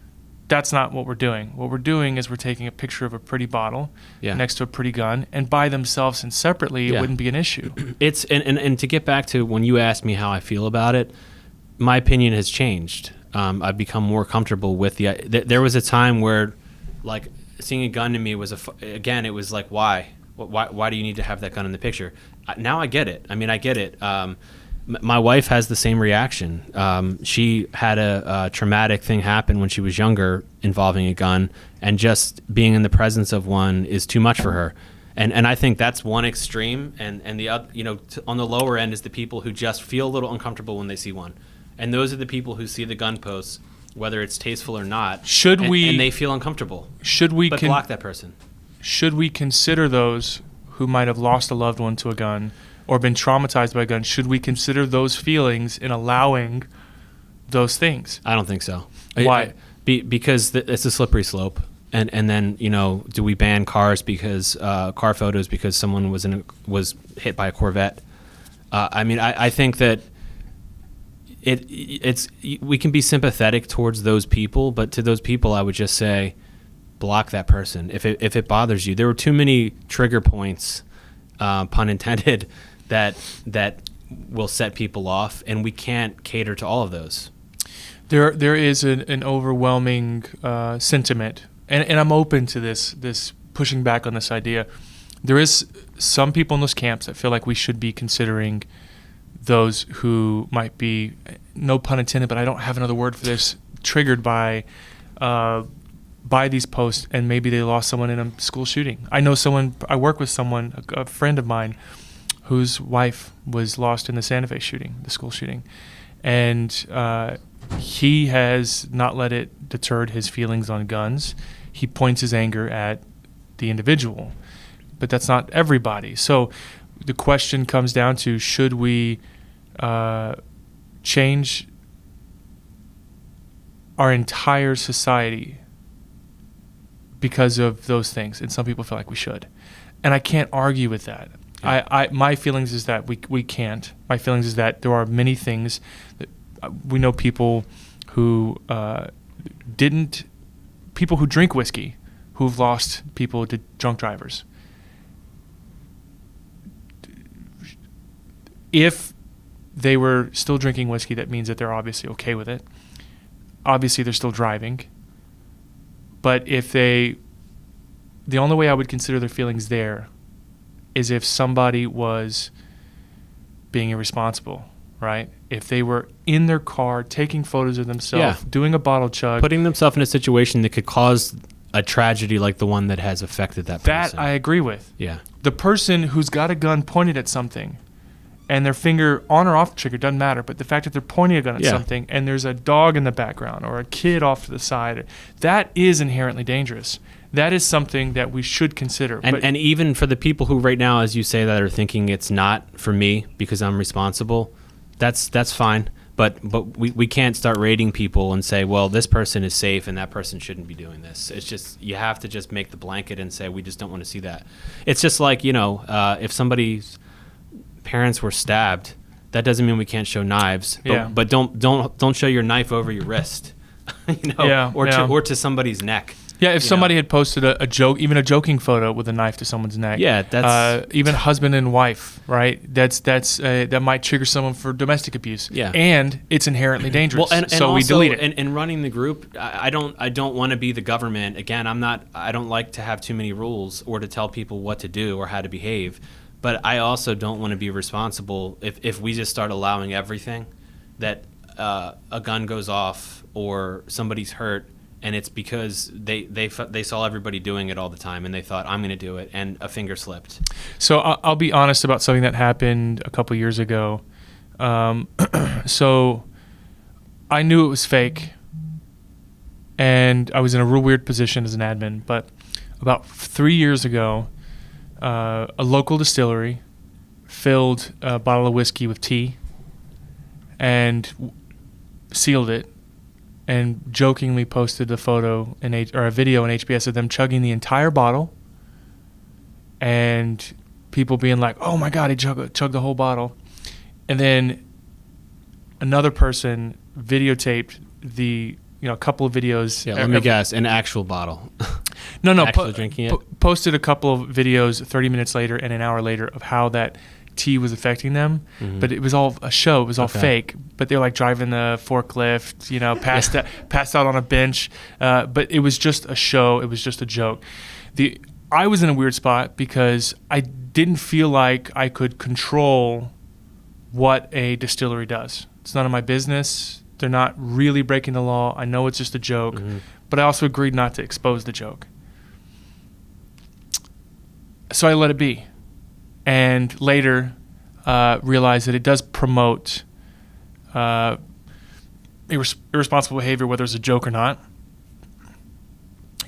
That's not what we're doing. What we're doing is we're taking a picture of a pretty bottle next to a pretty gun, and by themselves and separately, it wouldn't be an issue. It's and to get back to when you asked me how I feel about it, my opinion has changed. I've become more comfortable with there was a time where, like, seeing a gun to me was it was like, why do you need to have that gun in the picture? Now I get it. I mean, I get it. My wife has the same reaction. She had a traumatic thing happen when she was younger involving a gun, and just being in the presence of one is too much for her. And I think that's one extreme, and the other, on the lower end is the people who just feel a little uncomfortable when they see one. And those are the people who see the gun posts, whether it's tasteful or not. And they feel uncomfortable. But block that person. Should we consider those who might have lost a loved one to a gun or been traumatized by a gun? Should we consider those feelings in allowing those things? I don't think so. Why? Because it's a slippery slope. And then, do we ban cars because car photos because someone was hit by a Corvette? I think that we can be sympathetic towards those people, but to those people, I would just say, block that person. If it bothers you, there were too many trigger points, pun intended, that will set people off, and we can't cater to all of those. There is an overwhelming sentiment, and I'm open to this pushing back on this idea. There is some people in those camps that feel like we should be considering those who might be, no pun intended, but I don't have another word for this, triggered by these posts, and maybe they lost someone in a school shooting. I work with someone, a friend of mine, whose wife was lost in the Santa Fe shooting, the school shooting. And he has not let it deter his feelings on guns. He points his anger at the individual, but that's not everybody. So the question comes down to, should we change our entire society because of those things? And some people feel like we should. And I can't argue with that. Yeah. My feelings is that we can't. My feelings is that there are many things that we know people who people who drink whiskey who've lost people to drunk drivers. If they were still drinking whiskey, that means that they're obviously okay with it. Obviously, they're still driving. But the only way I would consider their feelings there is if somebody was being irresponsible, right? If they were in their car taking photos of themselves, doing a bottle chug. Putting themselves in a situation that could cause a tragedy like the one that has affected that person. That I agree with. Yeah. The person who's got a gun pointed at something and their finger on or off the trigger, doesn't matter, but the fact that they're pointing a gun at something and there's a dog in the background or a kid off to the side, that is inherently dangerous. That is something that we should consider. And even for the people who right now, as you say, that are thinking it's not for me because I'm responsible, that's fine. But we can't start rating people and say, well, this person is safe and that person shouldn't be doing this. It's just, you have to just make the blanket and say, we just don't want to see that. It's just like, if somebody's parents were stabbed, that doesn't mean we can't show knives. But don't show your knife over your wrist, or to somebody's neck. Yeah, if somebody had posted a joke, even a joking photo with a knife to someone's neck. Yeah, that's even husband and wife, right? That might trigger someone for domestic abuse. Yeah, and it's inherently dangerous. Well, and so also, we delete it. And running the group, I don't want to be the government. Again, I don't like to have too many rules or to tell people what to do or how to behave. But I also don't want to be responsible if we just start allowing everything, that a gun goes off or somebody's hurt. And it's because they saw everybody doing it all the time, and they thought, I'm going to do it, and a finger slipped. So I'll be honest about something that happened a couple years ago. So I knew it was fake, and I was in a real weird position as an admin. But about 3 years ago, a local distillery filled a bottle of whiskey with tea and sealed it, and jokingly posted a photo or a video in HBS of them chugging the entire bottle, and people being like, "Oh my God, he chugged the whole bottle," and then another person videotaped a couple of videos. Yeah, let me guess, an actual bottle. No, actually drinking it. Posted a couple of videos 30 minutes later and an hour later of how that tea was affecting them, but it was all a show. It was all fake. But they're like driving the forklift, passed out on a bench. But it was just a show. It was just a joke. I was in a weird spot because I didn't feel like I could control what a distillery does. It's none of my business. They're not really breaking the law. I know it's just a joke, but I also agreed not to expose the joke. So I let it be. And later realized that it does promote irresponsible behavior, whether it's a joke or not.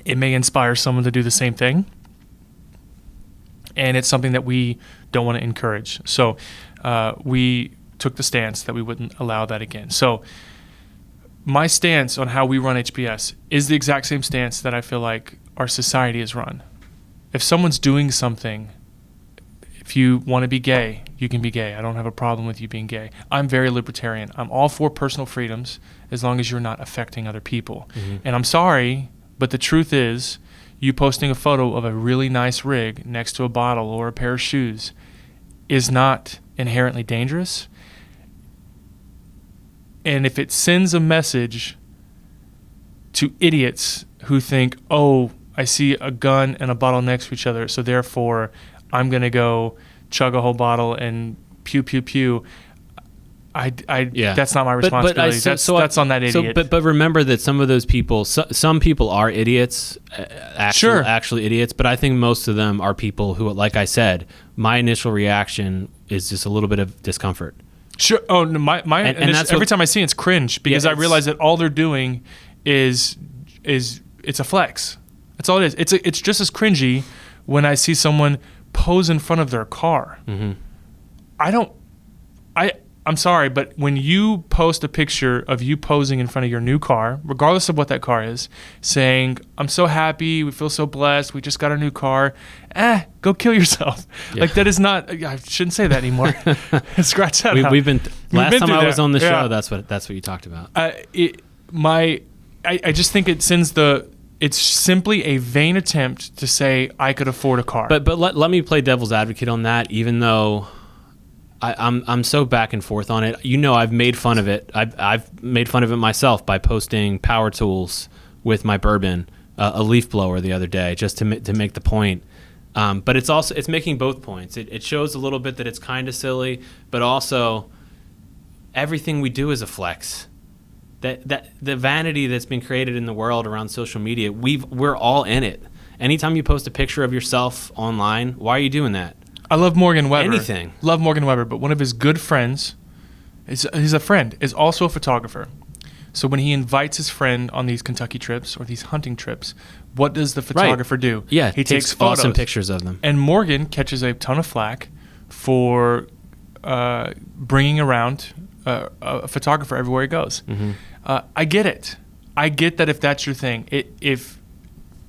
It may inspire someone to do the same thing. And it's something that we don't want to encourage. So we took the stance that we wouldn't allow that again. So my stance on how we run HBS is the exact same stance that I feel like our society is run. If someone's doing something, if you want to be gay, you can be gay. I don't have a problem with you being gay. I'm very libertarian. I'm all for personal freedoms as long as you're not affecting other people. And I'm sorry, but the truth is, you posting a photo of a really nice rig next to a bottle or a pair of shoes is not inherently dangerous. And if it sends a message to idiots who think, oh, I see a gun and a bottle next to each other, so therefore I'm going to go chug a whole bottle and pew, pew, pew. That's not my responsibility. That's on that idiot. But remember that some of those people, some people are idiots, actually idiots. But I think most of them are people who, like I said, my initial reaction is just a little bit of discomfort. Sure. Oh, no, and that's every time I see it, it's cringe because I realize that all they're doing is it's a flex. That's all it is. It's just as cringy when I see someone pose in front of their car. I'm sorry, but when you post a picture of you posing in front of your new car, regardless of what that car is, saying, I'm so happy, we feel so blessed, we just got our new car, go kill yourself. Like, that is not, I shouldn't say that anymore. Scratch that out. Last time I was on the show, that's what you talked about. I just think it sends it's simply a vain attempt to say, I could afford a car. But let me play devil's advocate on that, even though I'm so back and forth on it. I've made fun of it. I've made fun of it myself by posting power tools with my bourbon, a leaf blower the other day, just to make the point. But it's making both points. It shows a little bit that it's kind of silly, but also everything we do is a flex. That the vanity that's been created in the world around social media, we're all in it. Anytime you post a picture of yourself online, why are you doing that? I love Morgan Webber. Anything. Love Morgan Webber, but one of his good friends, he's a friend, is also a photographer. So when he invites his friend on these Kentucky trips or these hunting trips, what does the photographer do? Yeah, he takes photos. Awesome pictures of them. And Morgan catches a ton of flack for bringing around a photographer everywhere he goes. I get it. I get that if that's your thing. If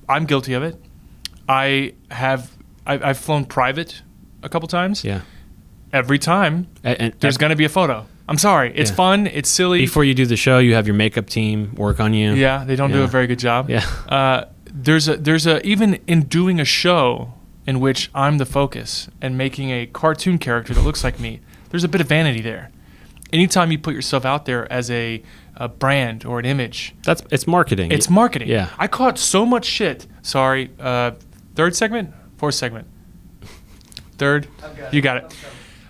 I'm guilty of it, I've flown private a couple times. Yeah. Every time, there's going to be a photo. I'm sorry. It's fun. It's silly. Before you do the show, you have your makeup team work on you. Yeah, they don't do a very good job. Yeah. There's even in doing a show in which I'm the focus and making a cartoon character that looks like me, there's a bit of vanity there. Anytime you put yourself out there as a brand or an image, it's marketing. It's marketing. Yeah. I caught so much shit. Sorry. Third segment? Fourth segment? Third? You got it.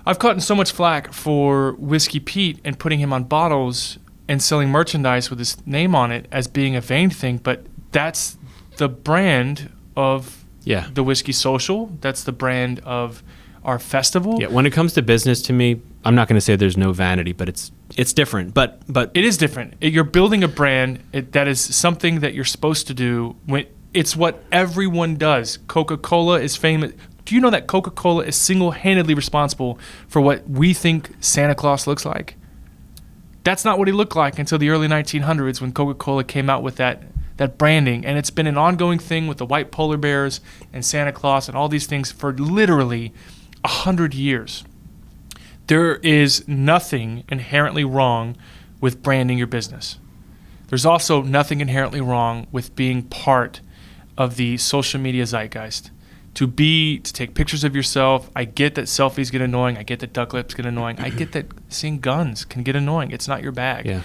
I've caught so much flack for Whiskey Pete and putting him on bottles and selling merchandise with his name on it as being a vain thing, but that's the brand of the Whiskey Social. That's the brand of our festival. Yeah, when it comes to business, to me, I'm not going to say there's no vanity, but it's different. But it is different. You're building a brand that is something that you're supposed to do. It's what everyone does. Coca-Cola is famous. Do you know that Coca-Cola is single-handedly responsible for what we think Santa Claus looks like? That's not what he looked like until the early 1900s when Coca-Cola came out with that branding. And it's been an ongoing thing with the white polar bears and Santa Claus and all these things for literally 100 years. There is nothing inherently wrong with branding your business. There's also nothing inherently wrong with being part of the social media zeitgeist. To take pictures of yourself. I get that selfies get annoying. I get that duck lips get annoying. I get that seeing guns can get annoying. It's not your bag. Yeah.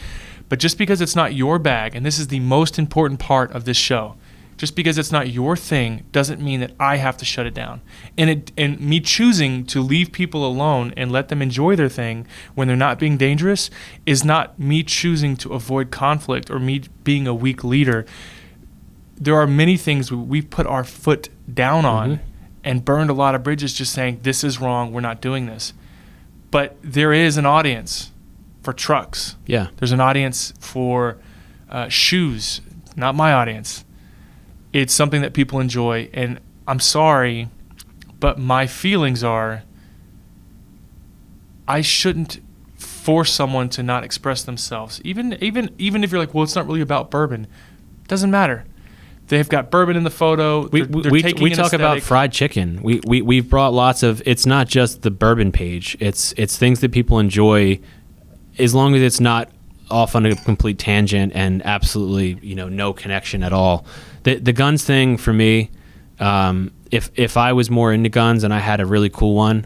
But just because it's not your bag, and this is the most important part of this show, just because it's not your thing doesn't mean that I have to shut it down. And me choosing to leave people alone and let them enjoy their thing when they're not being dangerous is not me choosing to avoid conflict or me being a weak leader. There are many things we've put our foot down on and burned a lot of bridges just saying, this is wrong, we're not doing this. But there is an audience for trucks. Yeah. There's an audience for shoes, not my audience. It's something that people enjoy, and I'm sorry, but my feelings are I shouldn't force someone to not express themselves. Even if you're like, well, it's not really about bourbon. Doesn't matter. They've got bourbon in the photo. We talk about fried chicken. We've brought lots of. It's not just the bourbon page. It's things that people enjoy, as long as it's not off on a complete tangent and absolutely no connection at all. The guns thing for me. If I was more into guns and I had a really cool one,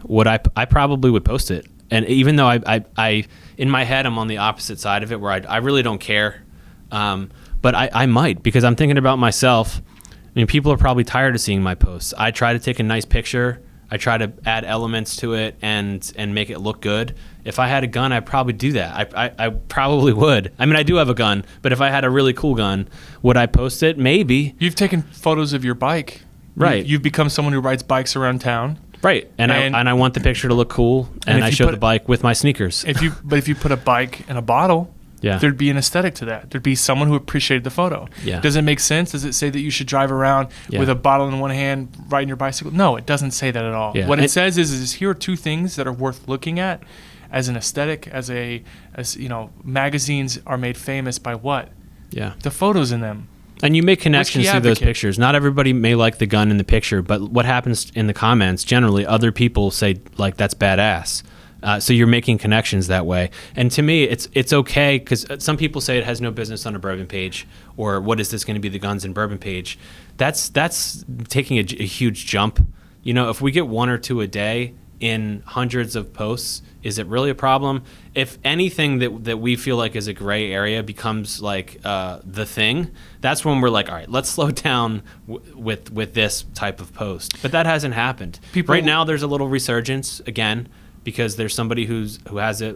I probably would post it. And even though I in my head I'm on the opposite side of it where I really don't care. But I might, because I'm thinking about myself. I mean, people are probably tired of seeing my posts. I try to take a nice picture. I try to add elements to it and make it look good. If I had a gun, I'd probably do that. I probably would. I mean, I do have a gun, but if I had a really cool gun, would I post it? Maybe. You've taken photos of your bike. Right. You've become someone who rides bikes around town. Right. And I want the picture to look cool, and I show the bike with my sneakers. If you put a bike in a bottle, yeah, there'd be an aesthetic to that. There'd be someone who appreciated the photo. Yeah. Does it make sense? Does it say that you should drive around with a bottle in one hand, riding your bicycle? No, it doesn't say that at all. Yeah. What it says is here are two things that are worth looking at as an aesthetic, as magazines are made famous by what? Yeah. The photos in them. And you make connections through those pictures. Not everybody may like the gun in the picture, but what happens in the comments, generally other people say, like, that's badass. So you're making connections that way. And to me, it's okay, because some people say it has no business on a bourbon page, or what is this going to be, the guns and bourbon page? That's taking a huge jump. If we get one or two a day in hundreds of posts, is it really a problem? If anything that we feel like is a gray area becomes like the thing, that's when we're like, all right, let's slow down with this type of post. But that hasn't happened. Right now, there's a little resurgence again, because there's somebody who has a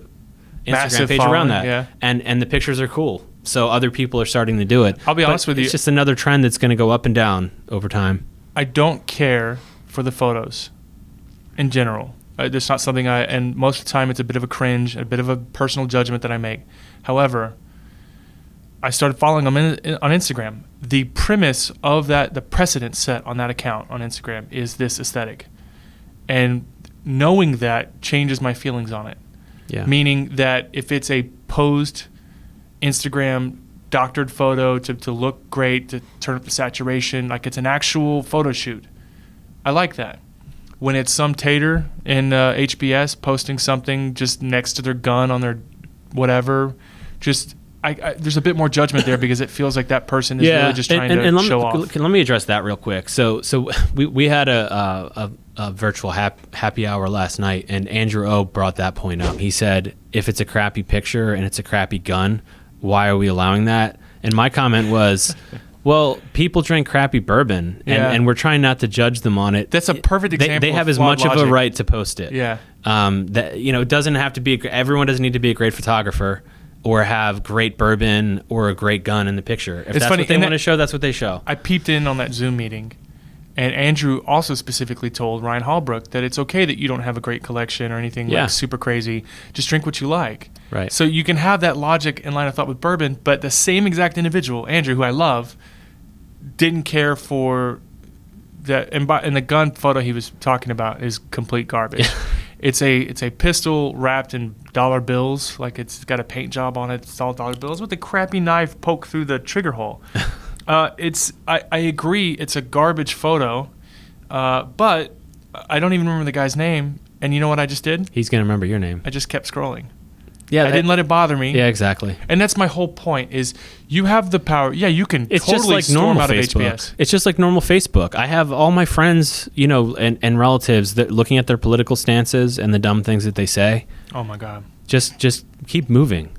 Instagram page around that, and the pictures are cool. So other people are starting to do it. I'll be honest with you. It's just another trend that's going to go up and down over time. I don't care for the photos in general. It's not something and most of the time it's a bit of a cringe, a bit of a personal judgment that I make. However, I started following them on Instagram. The premise of that, the precedent set on that account on Instagram is this aesthetic. And knowing that changes my feelings on it. Yeah. Meaning that if it's a posed Instagram doctored photo to look great, to turn up the saturation, like it's an actual photo shoot, I like that. When it's some tater in HBS posting something just next to their gun on their whatever, just there's a bit more judgment there, because it feels like that person is really just trying to show off. Let me address that real quick. So we had a virtual happy hour last night, and Andrew O brought that point up. He said, if it's a crappy picture and it's a crappy gun, why are we allowing that? And my comment was, well, people drink crappy bourbon, and we're trying not to judge them on it. That's a perfect example. They have as much of a right to post it. Yeah. It doesn't have to be. Everyone doesn't need to be a great photographer or have great bourbon or a great gun in the picture. If that's what they want to show, that's what they show. I peeped in on that Zoom meeting, and Andrew also specifically told Ryan Hallbrook that it's okay that you don't have a great collection or anything like super crazy. Just drink what you like. Right. So you can have that logic and line of thought with bourbon, but the same exact individual, Andrew, who I love, didn't care for that. And the gun photo he was talking about is complete garbage. It's a pistol wrapped in dollar bills, like it's got a paint job on it. It's all dollar bills with a crappy knife poked through the trigger hole. I agree, it's a garbage photo, but I don't even remember the guy's name. And you know what I just did? He's gonna remember your name. I just kept scrolling. Yeah, I didn't let it bother me. Yeah, exactly. And that's my whole point, is you have the power. Yeah, you can it's totally just like storm normal out of Facebook. HBS. It's just like normal Facebook. I have all my friends, and relatives that looking at their political stances and the dumb things that they say. Oh my God. Just keep moving.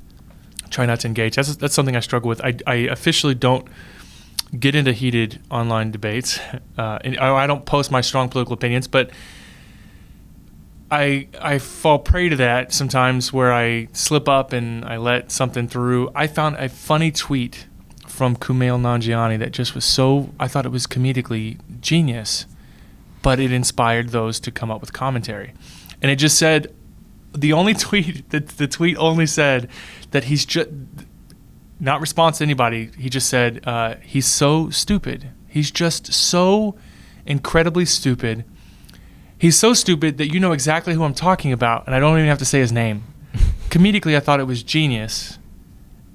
Try not to engage. That's something I struggle with. I officially don't get into heated online debates. And I don't post my strong political opinions, but I fall prey to that sometimes, where I slip up and I let something through. I found a funny tweet from Kumail Nanjiani that just was I thought it was comedically genius, but it inspired those to come up with commentary. And it just said, the tweet only said that he's just, not response to anybody, he just said, he's so stupid. He's just so incredibly stupid. He's so stupid that you know exactly who I'm talking about, and I don't even have to say his name. Comedically, I thought it was genius,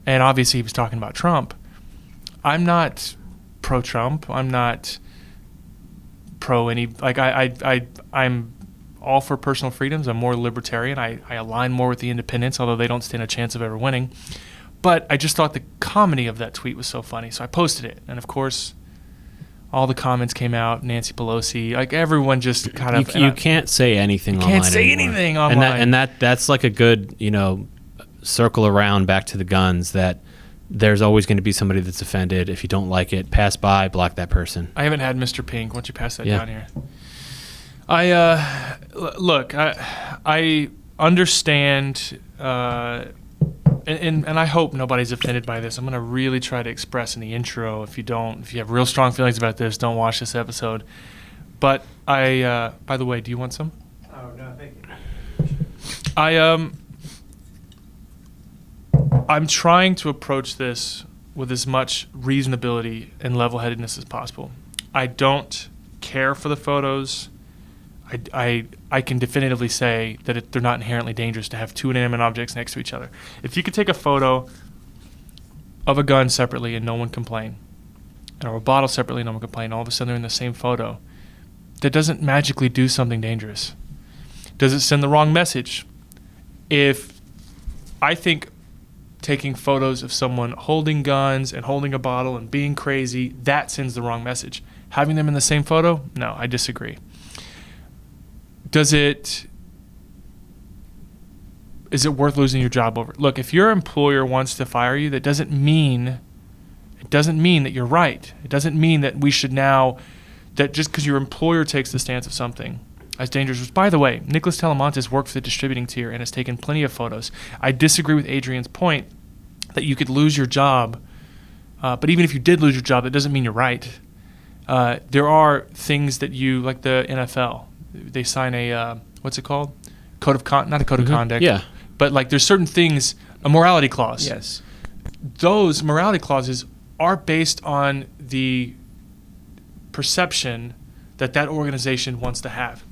and obviously he was talking about Trump. I'm not pro-Trump. I'm not pro any, like I'm all for personal freedoms. I'm more libertarian. I align more with the independents, although they don't stand a chance of ever winning. But I just thought the comedy of that tweet was so funny, so I posted it. And of course, all the comments came out. Nancy Pelosi, like everyone, just kind of. You can't say anything online. Can't say anymore. anything online. And that's like a good, circle around back to the guns. That there's always going to be somebody that's offended. If you don't like it, pass by, block that person. I haven't had Mr. Pink. Why don't you pass that down here? I understand. And I hope nobody's offended by this. I'm going to really try to express in the intro. If you have real strong feelings about this, don't watch this episode. But by the way, do you want some? Oh, no, thank you. I'm trying to approach this with as much reasonability and level-headedness as possible. I don't care for the photos. I can definitively say that they're not inherently dangerous to have two inanimate objects next to each other. If you could take a photo of a gun separately and no one complain, or a bottle separately and no one complain, all of a sudden they're in the same photo, that doesn't magically do something dangerous. Does it send the wrong message? If I think taking photos of someone holding guns and holding a bottle and being crazy, that sends the wrong message. Having them in the same photo? No, I disagree. Is it worth losing your job over? Look, if your employer wants to fire you, that doesn't mean that you're right. It doesn't mean that we should now, that just because your employer takes the stance of something as dangerous. By the way, Nicholas Telemontes worked for the distributing tier and has taken plenty of photos. I disagree with Adrienne's point that you could lose your job, but even if you did lose your job, that doesn't mean you're right. There are things that like the NFL. They sign a what's it called? Not a code of conduct. Yeah. But like there's certain things, a morality clause. Yes. Those morality clauses are based on the perception that organization wants to have.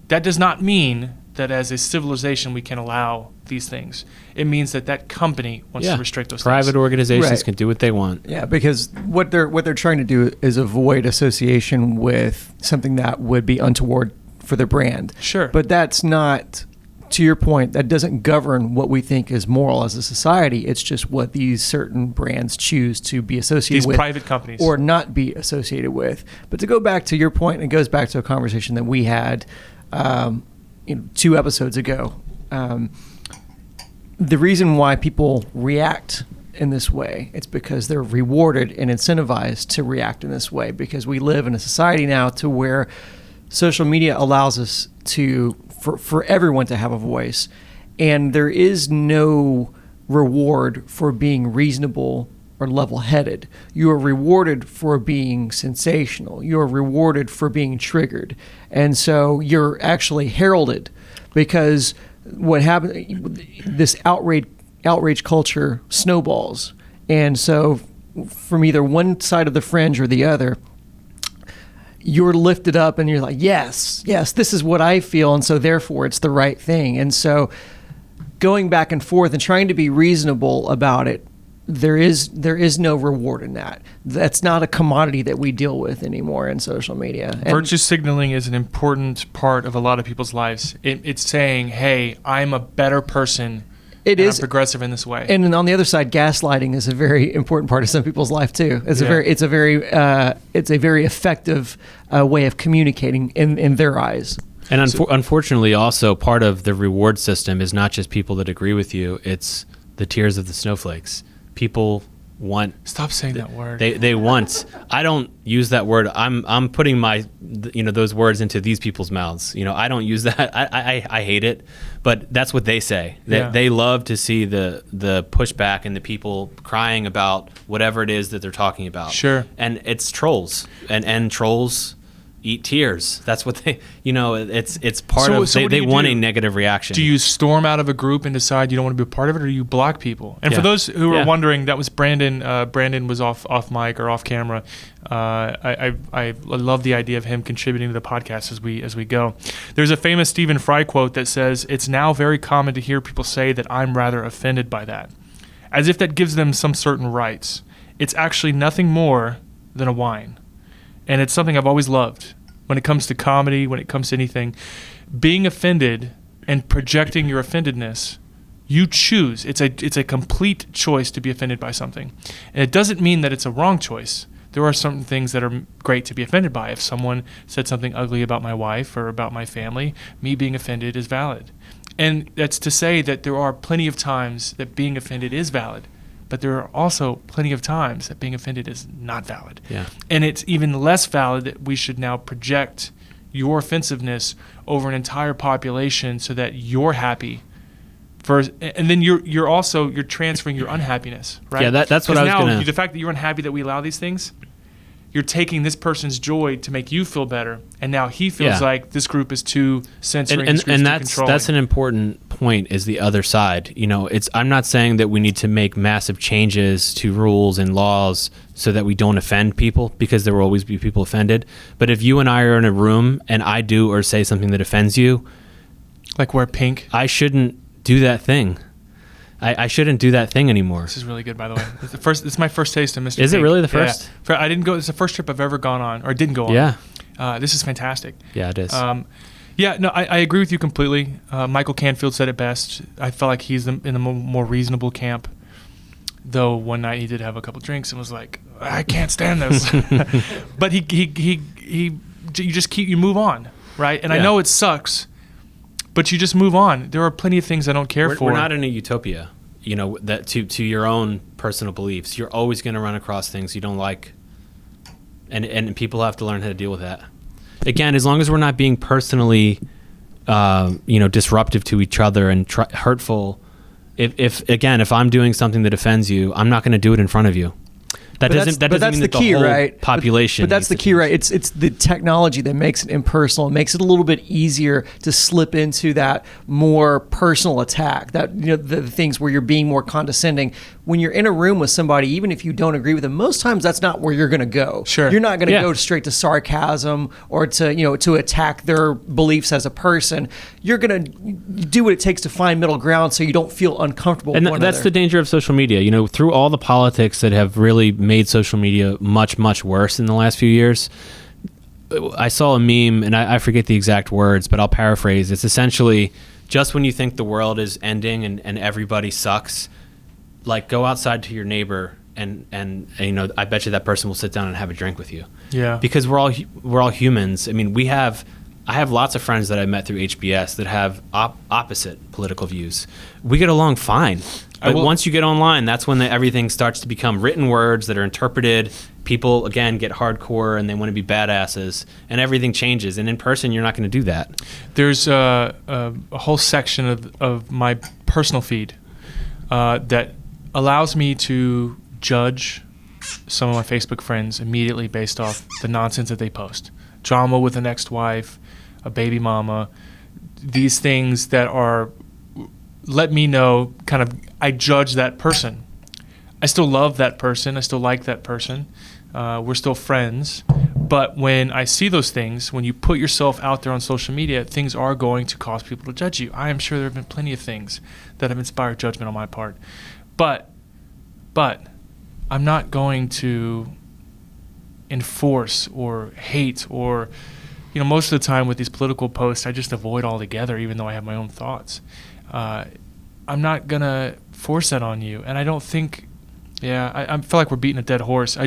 That does not mean that as a civilization we can allow these things. It means that company wants to restrict those Private things. organizations can do what they want. Yeah, because what they're trying to do is avoid association with something that would be untoward for their brand. Sure. But that's not, to your point, that doesn't govern what we think is moral as a society. It's just what these certain brands choose to be associated with. These private companies. Or not be associated with. But to go back to your point, it goes back to a conversation that we had 2 episodes ago. The reason why people react in this way, it's because they're rewarded and incentivized to react in this way, because we live in a society now to where social media allows us for everyone to have a voice, and there is no reward for being reasonable or level-headed. You are rewarded for being sensational. You are rewarded for being triggered, and so you're actually heralded, because what happened, this outrage culture snowballs, and so from either one side of the fringe or the other, you're lifted up and you're like, yes, this is what I feel, and so therefore it's the right thing. And so going back and forth and trying to be reasonable about it, there is no reward in that. That's not a commodity that we deal with anymore in social media. And virtue signaling is an important part of a lot of people's lives. It's saying, hey, I'm a better person. I'm progressive in this way. And on the other side, gaslighting is a very important part of some people's life too. It's a very effective way of communicating in their eyes. And unfortunately, also part of the reward system is not just people that agree with you; it's the tears of the snowflakes. People want. Stop saying that word. They want. I don't use that word. I'm putting those words into these people's mouths. I don't use that. I hate it, but that's what they say. They love to see the pushback and the people crying about whatever it is that they're talking about. Sure. And it's trolls, and trolls eat tears. That's what they. It's part of. They want a negative reaction. Do you storm out of a group and decide you don't want to be a part of it, or do you block people? And for those who are wondering, that was Brandon. Brandon was off mic or off camera. I love the idea of him contributing to the podcast as we go. There's a famous Stephen Fry quote that says, "It's now very common to hear people say that I'm rather offended by that, as if that gives them some certain rights. It's actually nothing more than a wine. And it's something I've always loved. When it comes to comedy, when it comes to anything, being offended and projecting your offendedness, you choose. It's a complete choice to be offended by something. And it doesn't mean that it's a wrong choice. There are certain things that are great to be offended by. If someone said something ugly about my wife or about my family, me being offended is valid. And that's to say that there are plenty of times that being offended is valid, but there are also plenty of times that being offended is not valid. Yeah. And it's even less valid that we should now project your offensiveness over an entire population so that you're happy. And then you're transferring your unhappiness, right? Yeah, that's what I was going to... The fact that you're unhappy that we allow these things, you're taking this person's joy to make you feel better, and now he feels like this group is too censoring, and this group is too controlling. That's an important point, is the other side. I'm not saying that we need to make massive changes to rules and laws so that we don't offend people, because there will always be people offended. But if you and I are in a room and I do or say something that offends you, like wear pink, I shouldn't do that thing. I shouldn't do that thing anymore. This is really good, by the way. It's my first taste of Mr. Pink. Is it really the first? Yeah. I didn't go. It's the first trip I've ever gone on, or didn't go on. Yeah. This is fantastic. Yeah, it is. I agree with you completely. Michael Canfield said it best. I felt like he's in the more reasonable camp. Though one night he did have a couple drinks and was like, I can't stand this. But you just you move on, right? And I know it sucks, but you just move on. There are plenty of things I don't care for. We're not in a utopia, that to your own personal beliefs. You're always going to run across things you don't like, and people have to learn how to deal with that. Again, as long as we're not being personally, disruptive to each other and hurtful. If I'm doing something that offends you, I'm not going to do it in front of you. That doesn't mean that the whole population. But that's the key, right? It's the technology that makes it impersonal. It makes it a little bit easier to slip into that more personal attack. That the things where you're being more condescending. When you're in a room with somebody, even if you don't agree with them, most times that's not where you're going to go. Sure, you're not going to go straight to sarcasm or to attack their beliefs as a person. You're going to do what it takes to find middle ground so you don't feel uncomfortable. And with one that's another. the danger of social media. Through all the politics that have really made social media much, much worse in the last few years. I saw a meme, and I forget the exact words, but I'll paraphrase. It's essentially, just when you think the world is ending and everybody sucks, go outside to your neighbor and I bet you that person will sit down and have a drink with you. Yeah. Because we're all humans. I mean, I have lots of friends that I met through HBS that have opposite political views. We get along fine. But once you get online, that's when everything starts to become written words that are interpreted. People, again, get hardcore and they want to be badasses, and everything changes. And in person, you're not going to do that. There's a whole section of my personal feed that allows me to judge some of my Facebook friends immediately based off the nonsense that they post. Drama with an ex-wife, a baby mama, these things that are... let me know, I judge that person. I still love that person. I still like that person. We're still friends. But when I see those things, when you put yourself out there on social media, things are going to cause people to judge you. I am sure there have been plenty of things that have inspired judgment on my part. But I'm not going to enforce or hate or... most of the time with these political posts, I just avoid altogether, even though I have my own thoughts. I'm not going to force that on you. And I don't think, I feel like we're beating a dead horse.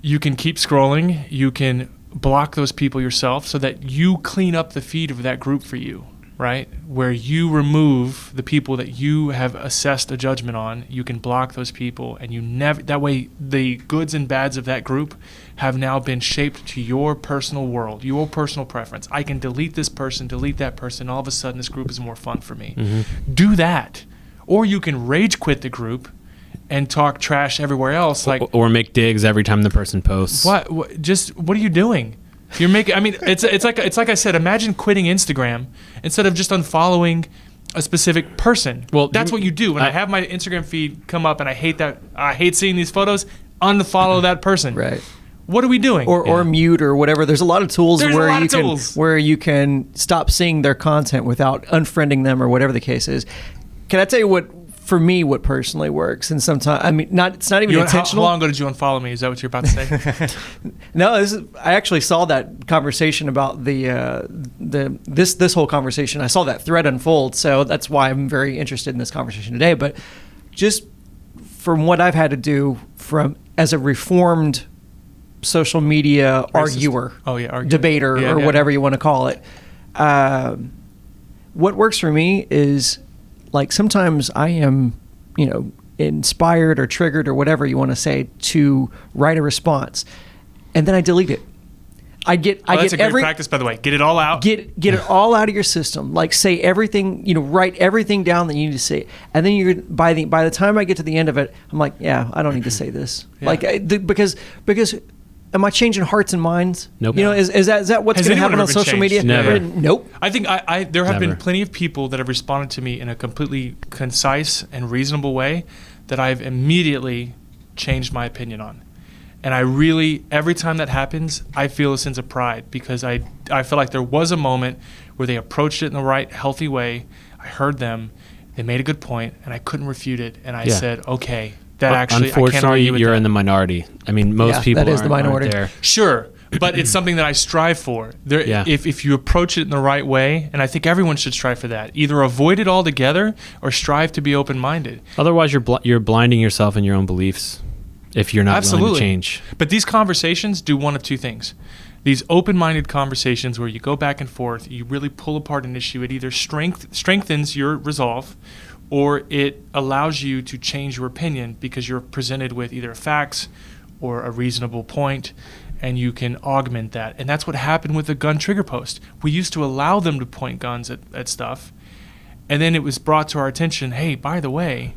You can keep scrolling. You can block those people yourself so that you clean up the feed of that group for you, right? Where you remove the people that you have assessed a judgment on. You can block those people, and that way the goods and bads of that group have now been shaped to your personal world, your personal preference. I can delete this person, delete that person, all of a sudden this group is more fun for me. Mm-hmm. Do that. Or you can rage quit the group and talk trash everywhere else. Or make digs every time the person posts. What are you doing? You're making... it's like I said, imagine quitting Instagram instead of just unfollowing a specific person. Well, that's what you do. When I have my Instagram feed come up and I hate seeing these photos, unfollow that person. Right. What are we doing? Or mute or whatever. There's a lot of tools where you can stop seeing their content without unfriending them or whatever the case is. Can I tell you what for me what personally works. And sometimes, I mean, it's not even intentional. How long ago did you unfollow me? Is that what you're about to say? No, I actually saw that conversation about this whole conversation. I saw that thread unfold, so that's why I'm very interested in this conversation today. But just from what I've had to do as a reformed social media arguer, debater, or whatever you want to call it, what works for me is, like, sometimes I am, inspired or triggered or whatever you want to say to write a response, and then I delete it. That's a great practice, by the way. Get it all out. Get it all out of your system. Like, say everything, write everything down that you need to say, and then by the time I get to the end of it, I'm like, yeah, I don't need to say this. Yeah. Like, because. Am I changing hearts and minds? Nope. Is that what's going to happen on social media? Never. Nope. I think there have been plenty of people that have responded to me in a completely concise and reasonable way that I've immediately changed my opinion on. And I really, every time that happens, I feel a sense of pride because I feel like there was a moment where they approached it in the right, healthy way. I heard them. They made a good point, and I couldn't refute it. And I said, okay. That actually, unfortunately, you're in the minority. I mean, most people that is the minority. Aren't there. Sure, but it's something that I strive for. If you approach it in the right way, and I think everyone should strive for that. Either avoid it altogether or strive to be open-minded. Otherwise, you're blinding yourself in your own beliefs if you're not willing to change. But these conversations do one of two things. These open-minded conversations where you go back and forth, you really pull apart an issue. It either strengthens your resolve, or it allows you to change your opinion because you're presented with either facts or a reasonable point, and you can augment that. And that's what happened with the gun trigger post. We used to allow them to point guns at stuff, and then it was brought to our attention, hey, by the way,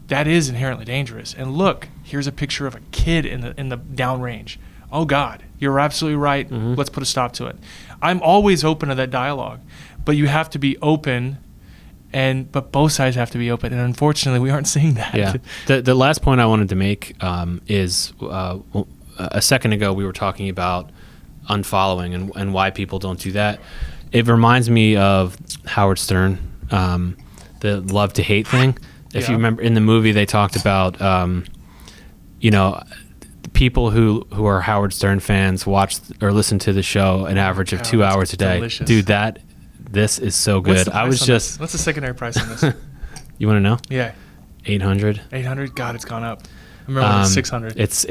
that is inherently dangerous. And look, here's a picture of a kid in the downrange. Oh, God, you're absolutely right. Mm-hmm. Let's put a stop to it. I'm always open to that dialogue, but you have to be open. But both sides have to be open, and unfortunately, we aren't seeing that. Yeah. The last point I wanted to make is a second ago we were talking about unfollowing and why people don't do that. It reminds me of Howard Stern, the love to hate thing. If you remember in the movie, they talked about people who are Howard Stern fans watch or listen to the show an average of 2 hours a day. Delicious. Dude, this is so good. What's the secondary price on this? You want to know? Yeah. 800. 800. God, it's gone up. I remember it was 600. It's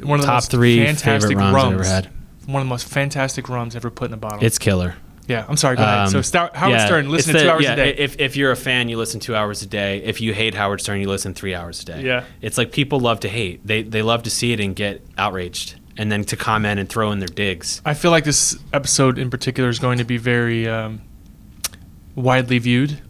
one of the top most 3 fantastic favorite rums I've ever had. One of the most fantastic rums ever put in a bottle. It's killer. Yeah, I'm sorry. Go ahead. So Howard Stern, listen to 2 hours a day. If you're a fan, you listen 2 hours a day. If you hate Howard Stern, you listen 3 hours a day. Yeah. It's like people love to hate. They love to see it and get outraged, and then to comment and throw in their digs. I feel like this episode in particular is going to be very widely viewed,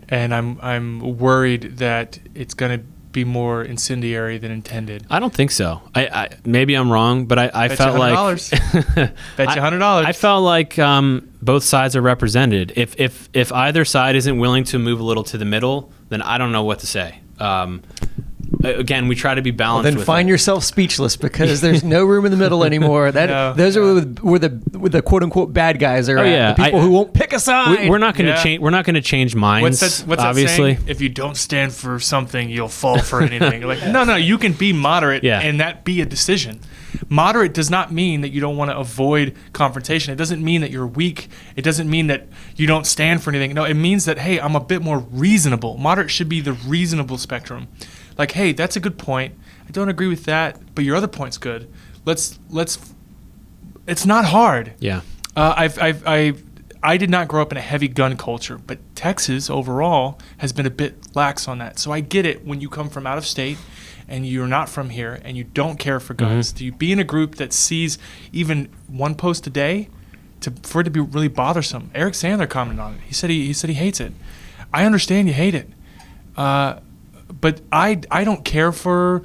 and I'm worried that it's going to be more incendiary than intended. I don't think so. I maybe I'm wrong, but I felt like bet you $100. I felt like both sides are represented. If either side isn't willing to move a little to the middle, then I don't know what to say. Again, we try to be balanced. Well, then find yourself speechless because there's no room in the middle anymore. Those are where the quote unquote bad guys are. The people who won't pick a side. We're not going to change. We're not going to change minds. What's obviously that saying? If you don't stand for something, you'll fall for anything. Like no, you can be moderate and that be a decision. Moderate does not mean that you don't want to avoid confrontation. It doesn't mean that you're weak. It doesn't mean that you don't stand for anything. No, it means that, hey, I'm a bit more reasonable. Moderate should be the reasonable spectrum. Like, hey, that's a good point. I don't agree with that, but your other point's good. Let's. It's not hard. Yeah. I did not grow up in a heavy gun culture, but Texas overall has been a bit lax on that. So I get it when you come from out of state and you're not from here and you don't care for guns. Mm-hmm. Do you be in a group that sees even one post a day for it to be really bothersome? Eric Sandler commented on it. He said he hates it. I understand you hate it. But I don't care for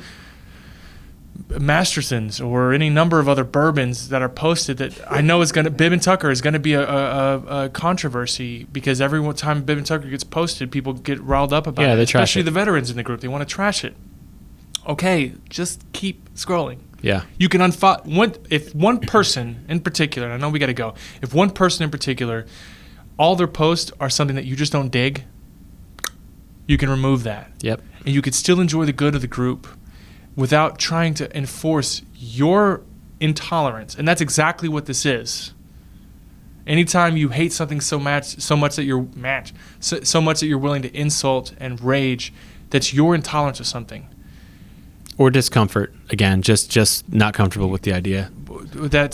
Mastersons or any number of other bourbons that are posted that I know is going to Bibb and Tucker is going to be a controversy because every time Bibb and Tucker gets posted, people get riled up about it. They trash especially it. The veterans in the group. They want to trash it. Okay, just keep scrolling. Yeah. You can unfollow if one person in particular, and I know we got to go. If one person in particular, all their posts are something that you just don't dig, you can remove that. Yep. And you could still enjoy the good of the group without trying to enforce your intolerance. And that's exactly what this is. Anytime you hate something so much that you're willing to insult and rage, that's your intolerance of something. Or discomfort. Again, just not comfortable with the idea. They're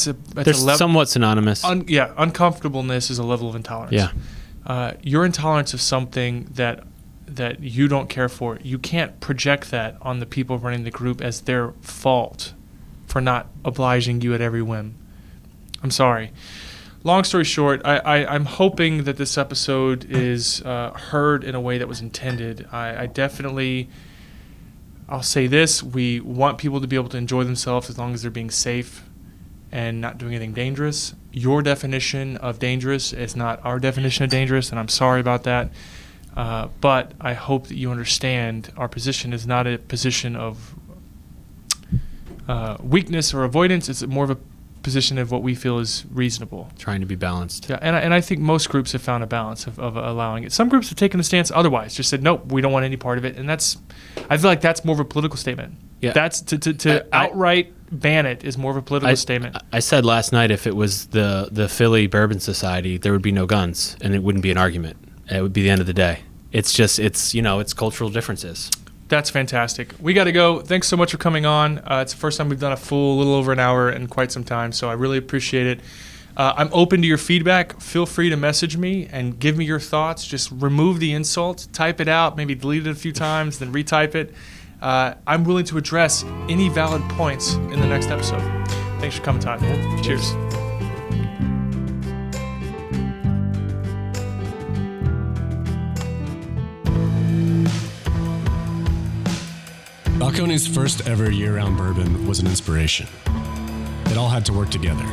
somewhat synonymous. Uncomfortableness is a level of intolerance. Yeah. Your intolerance of something that you don't care for, you can't project that on the people running the group as their fault for not obliging you at every whim. I'm sorry. Long story short, I'm hoping that this episode is heard in a way that was intended. I definitely, I'll say this, we want people to be able to enjoy themselves as long as they're being safe and not doing anything dangerous. Your definition of dangerous is not our definition of dangerous, and I'm sorry about that. But I hope that you understand our position is not a position of weakness or avoidance. It's more of a position of what we feel is reasonable. Trying to be balanced. Yeah, and I think most groups have found a balance of allowing it. Some groups have taken a stance otherwise, just said, nope, we don't want any part of it. And I feel like that's more of a political statement. Yeah. That's to outright ban it is more of a political statement. I said last night if it was the Philly Bourbon Society, there would be no guns and it wouldn't be an argument. It would be the end of the day. It's cultural differences. That's fantastic. We got to go. Thanks so much for coming on. It's the first time we've done a little over an hour in quite some time, so I really appreciate it. I'm open to your feedback. Feel free to message me and give me your thoughts. Just remove the insult, type it out, maybe delete it a few times, then retype it. I'm willing to address any valid points in the next episode. Thanks for coming, Todd. Yeah, cheers. Balcones' first ever year-round bourbon was an inspiration. It all had to work together.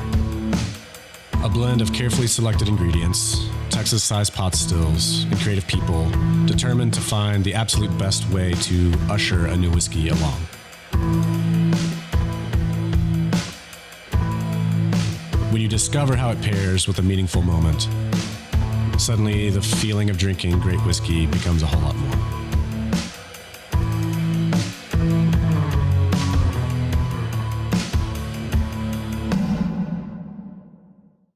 A blend of carefully selected ingredients, Texas-sized pot stills, and creative people determined to find the absolute best way to usher a new whiskey along. When you discover how it pairs with a meaningful moment, suddenly the feeling of drinking great whiskey becomes a whole lot more.